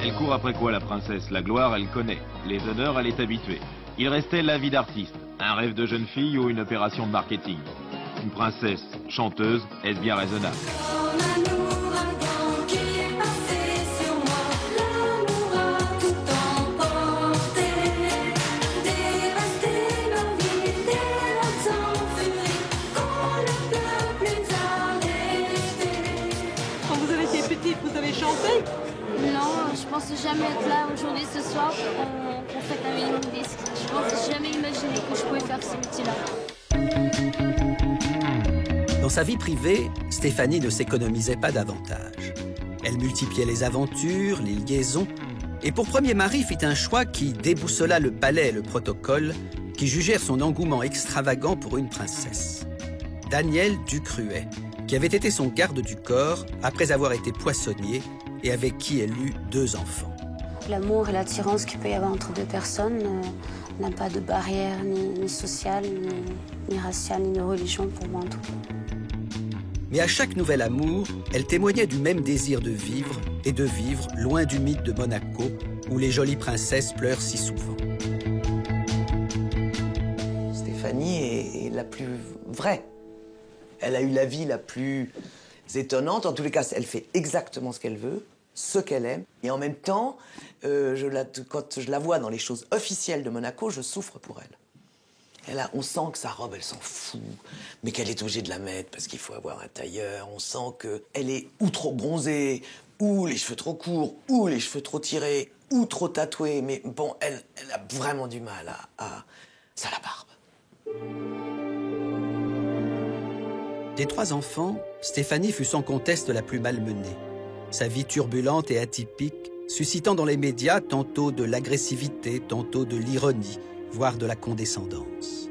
Elle court après quoi, la princesse? La gloire, elle connaît. Les honneurs, elle est habituée. Il restait la vie d'artiste, un rêve de jeune fille ou une opération de marketing. Une princesse chanteuse, est-ce bien raisonnable? Quand vous avez été petite, vous avez chanté? Non, je pensais jamais être là aujourd'hui, ce soir, pour fête un million de disques. Je pensais jamais imaginer que je pouvais faire ce métier-là. Dans sa vie privée, Stéphanie ne s'économisait pas davantage. Elle multipliait les aventures, les liaisons, et pour premier mari fit un choix qui déboussola le palais et le protocole, qui jugèrent son engouement extravagant pour une princesse. Daniel Ducruet, qui avait été son garde du corps après avoir été poissonnier et avec qui elle eut 2 enfants. L'amour et l'attirance qu'il peut y avoir entre deux personnes n'a pas de barrière ni sociale, ni raciale, ni de religion pour moi en tout cas. Mais à chaque nouvel amour, elle témoignait du même désir de vivre et de vivre loin du mythe de Monaco où les jolies princesses pleurent si souvent. Stéphanie est la plus vraie. Elle a eu la vie la plus étonnante. En tous les cas, elle fait exactement ce qu'elle veut, ce qu'elle aime. Et en même temps, quand je la vois dans les choses officielles de Monaco, je souffre pour elle. On sent que sa robe, elle s'en fout, mais qu'elle est obligée de la mettre parce qu'il faut avoir un tailleur. On sent qu'elle est ou trop bronzée, ou les cheveux trop courts, ou les cheveux trop tirés, ou trop tatouée. Mais bon, elle a vraiment du mal à... Ça la barbe. Des 3 enfants, Stéphanie fut sans conteste la plus malmenée. Sa vie turbulente et atypique, suscitant dans les médias tantôt de l'agressivité, tantôt de l'ironie, voire de la condescendance.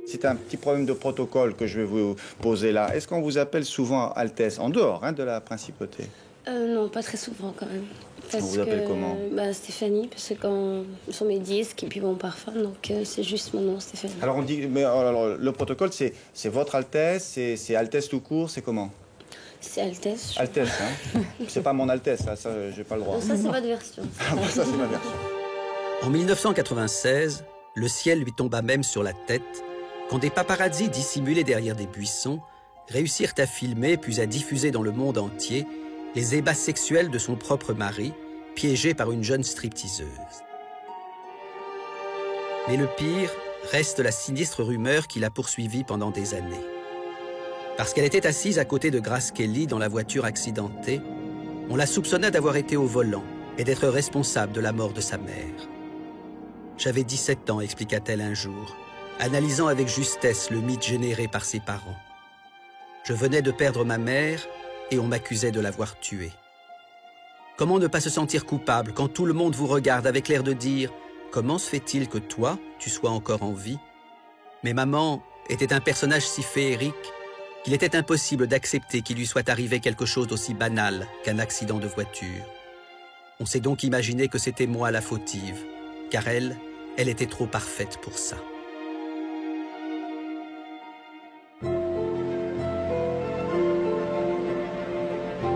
C'est un petit problème de protocole que je vais vous poser là. Est-ce qu'on vous appelle souvent Altesse, en dehors de la principauté? Non, pas très souvent quand même. On vous appelle comment? Stéphanie, parce que quand ce sont mes disques et puis mon parfum, donc c'est juste mon nom, Stéphanie. Alors on dit, mais alors, le protocole, c'est votre Altesse, c'est Altesse tout court, c'est comment? C'est Altesse. Altesse, hein? C'est pas mon Altesse, ça j'ai pas le droit. Non, ça c'est votre version. Ça c'est ma version. En 1996, le ciel lui tomba même sur la tête quand des paparazzis dissimulés derrière des buissons réussirent à filmer puis à diffuser dans le monde entier les ébats sexuels de son propre mari, piégé par une jeune stripteaseuse. Mais le pire reste la sinistre rumeur qui l'a poursuivie pendant des années. Parce qu'elle était assise à côté de Grace Kelly dans la voiture accidentée, on la soupçonna d'avoir été au volant et d'être responsable de la mort de sa mère. J'avais 17 ans, expliqua-t-elle un jour, analysant avec justesse le mythe généré par ses parents. Je venais de perdre ma mère et on m'accusait de l'avoir tuée. Comment ne pas se sentir coupable quand tout le monde vous regarde avec l'air de dire « Comment se fait-il que toi, tu sois encore en vie ?» Mais maman était un personnage si féerique qu'il était impossible d'accepter qu'il lui soit arrivé quelque chose d'aussi banal qu'un accident de voiture. On s'est donc imaginé que c'était moi la fautive, car elle était trop parfaite pour ça.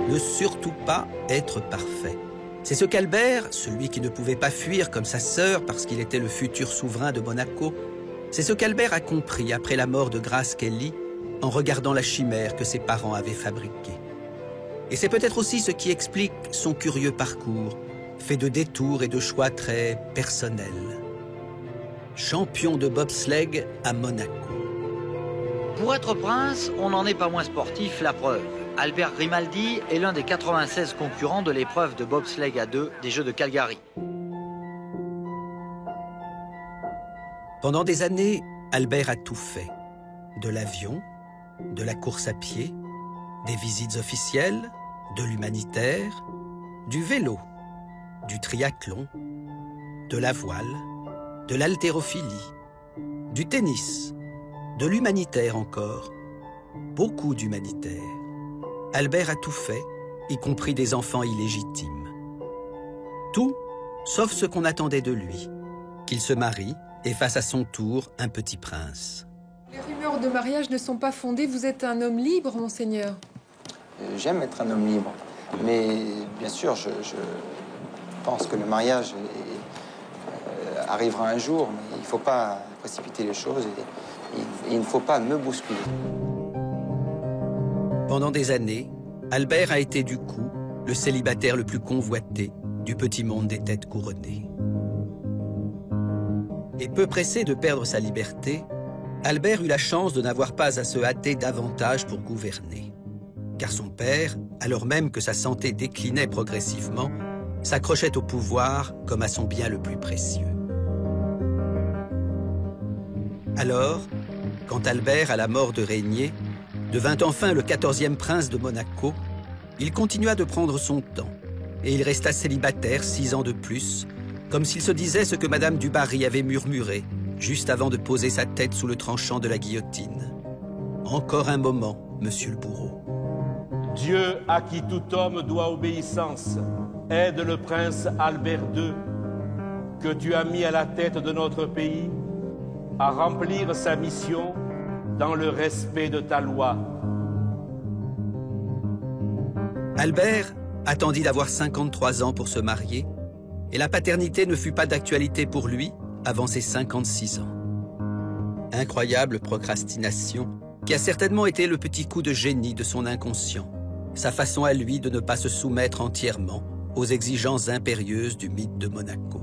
Ne surtout pas être parfait. C'est ce qu'Albert, celui qui ne pouvait pas fuir comme sa sœur parce qu'il était le futur souverain de Monaco, c'est ce qu'Albert a compris après la mort de Grace Kelly en regardant la chimère que ses parents avaient fabriquée. Et c'est peut-être aussi ce qui explique son curieux parcours, fait de détours et de choix très personnels. Champion de bobsleigh à Monaco. Pour être prince, on n'en est pas moins sportif, la preuve. Albert Grimaldi est l'un des 96 concurrents de l'épreuve de bobsleigh à 2 des Jeux de Calgary. Pendant des années, Albert a tout fait. De l'avion, de la course à pied, des visites officielles, de l'humanitaire, du vélo, du triathlon, de la voile, de l'haltérophilie, du tennis, de l'humanitaire encore, beaucoup d'humanitaire. Albert a tout fait, y compris des enfants illégitimes. Tout, sauf ce qu'on attendait de lui, qu'il se marie et fasse à son tour un petit prince. Les rumeurs de mariage ne sont pas fondées, vous êtes un homme libre, monseigneur. J'aime être un homme libre, mais bien sûr, je pense que le mariage arrivera un jour, mais il ne faut pas précipiter les choses et il ne faut pas me bousculer. Pendant des années, Albert a été du coup le célibataire le plus convoité du petit monde des têtes couronnées. Et peu pressé de perdre sa liberté, Albert eut la chance de n'avoir pas à se hâter davantage pour gouverner. Car son père, alors même que sa santé déclinait progressivement, s'accrochait au pouvoir comme à son bien le plus précieux. Alors, quand Albert, à la mort de Régnier, devint enfin le 14e prince de Monaco, il continua de prendre son temps, et il resta célibataire 6 ans de plus, comme s'il se disait ce que Madame du Barry avait murmuré, juste avant de poser sa tête sous le tranchant de la guillotine. Encore un moment, monsieur le bourreau. Dieu à qui tout homme doit obéissance aide le prince Albert II, que tu as mis à la tête de notre pays, à remplir sa mission dans le respect de ta loi. Albert attendit d'avoir 53 ans pour se marier, et la paternité ne fut pas d'actualité pour lui avant ses 56 ans. Incroyable procrastination, qui a certainement été le petit coup de génie de son inconscient, sa façon à lui de ne pas se soumettre entièrement aux exigences impérieuses du mythe de Monaco.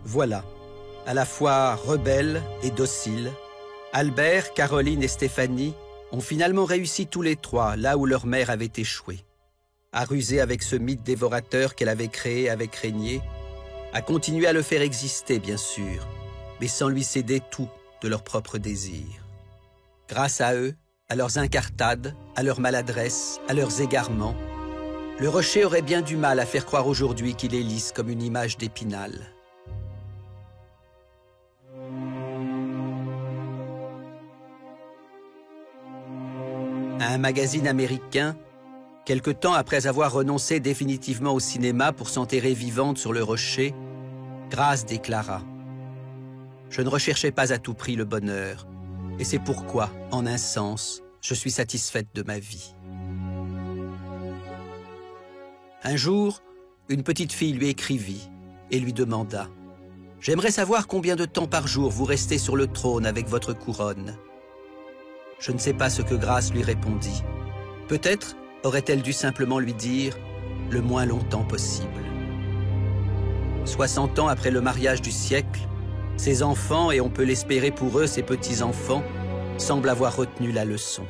Voilà, à la fois rebelle et docile, Albert, Caroline et Stéphanie ont finalement réussi tous les trois là où leur mère avait échoué. À ruser avec ce mythe dévorateur qu'elle avait créé avec Régnier, à continuer à le faire exister, bien sûr, mais sans lui céder tout de leur propre désir. Grâce à eux, à leurs incartades, à leur maladresse, à leurs égarements, le rocher aurait bien du mal à faire croire aujourd'hui qu'il est lisse comme une image d'Épinal. À un magazine américain, quelque temps après avoir renoncé définitivement au cinéma pour s'enterrer vivante sur le rocher, Grace déclara « Je ne recherchais pas à tout prix le bonheur, et c'est pourquoi, en un sens, je suis satisfaite de ma vie. » Un jour, une petite fille lui écrivit et lui demanda « J'aimerais savoir combien de temps par jour vous restez sur le trône avec votre couronne. » Je ne sais pas ce que Grace lui répondit. Peut-être aurait-elle dû simplement lui dire « le moins longtemps possible ». 60 ans après le mariage du siècle, ses enfants, et on peut l'espérer pour eux, ses petits-enfants, semblent avoir retenu la leçon.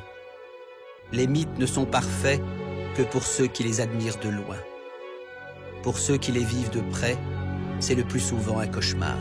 Les mythes ne sont parfaits que pour ceux qui les admirent de loin. Pour ceux qui les vivent de près, c'est le plus souvent un cauchemar.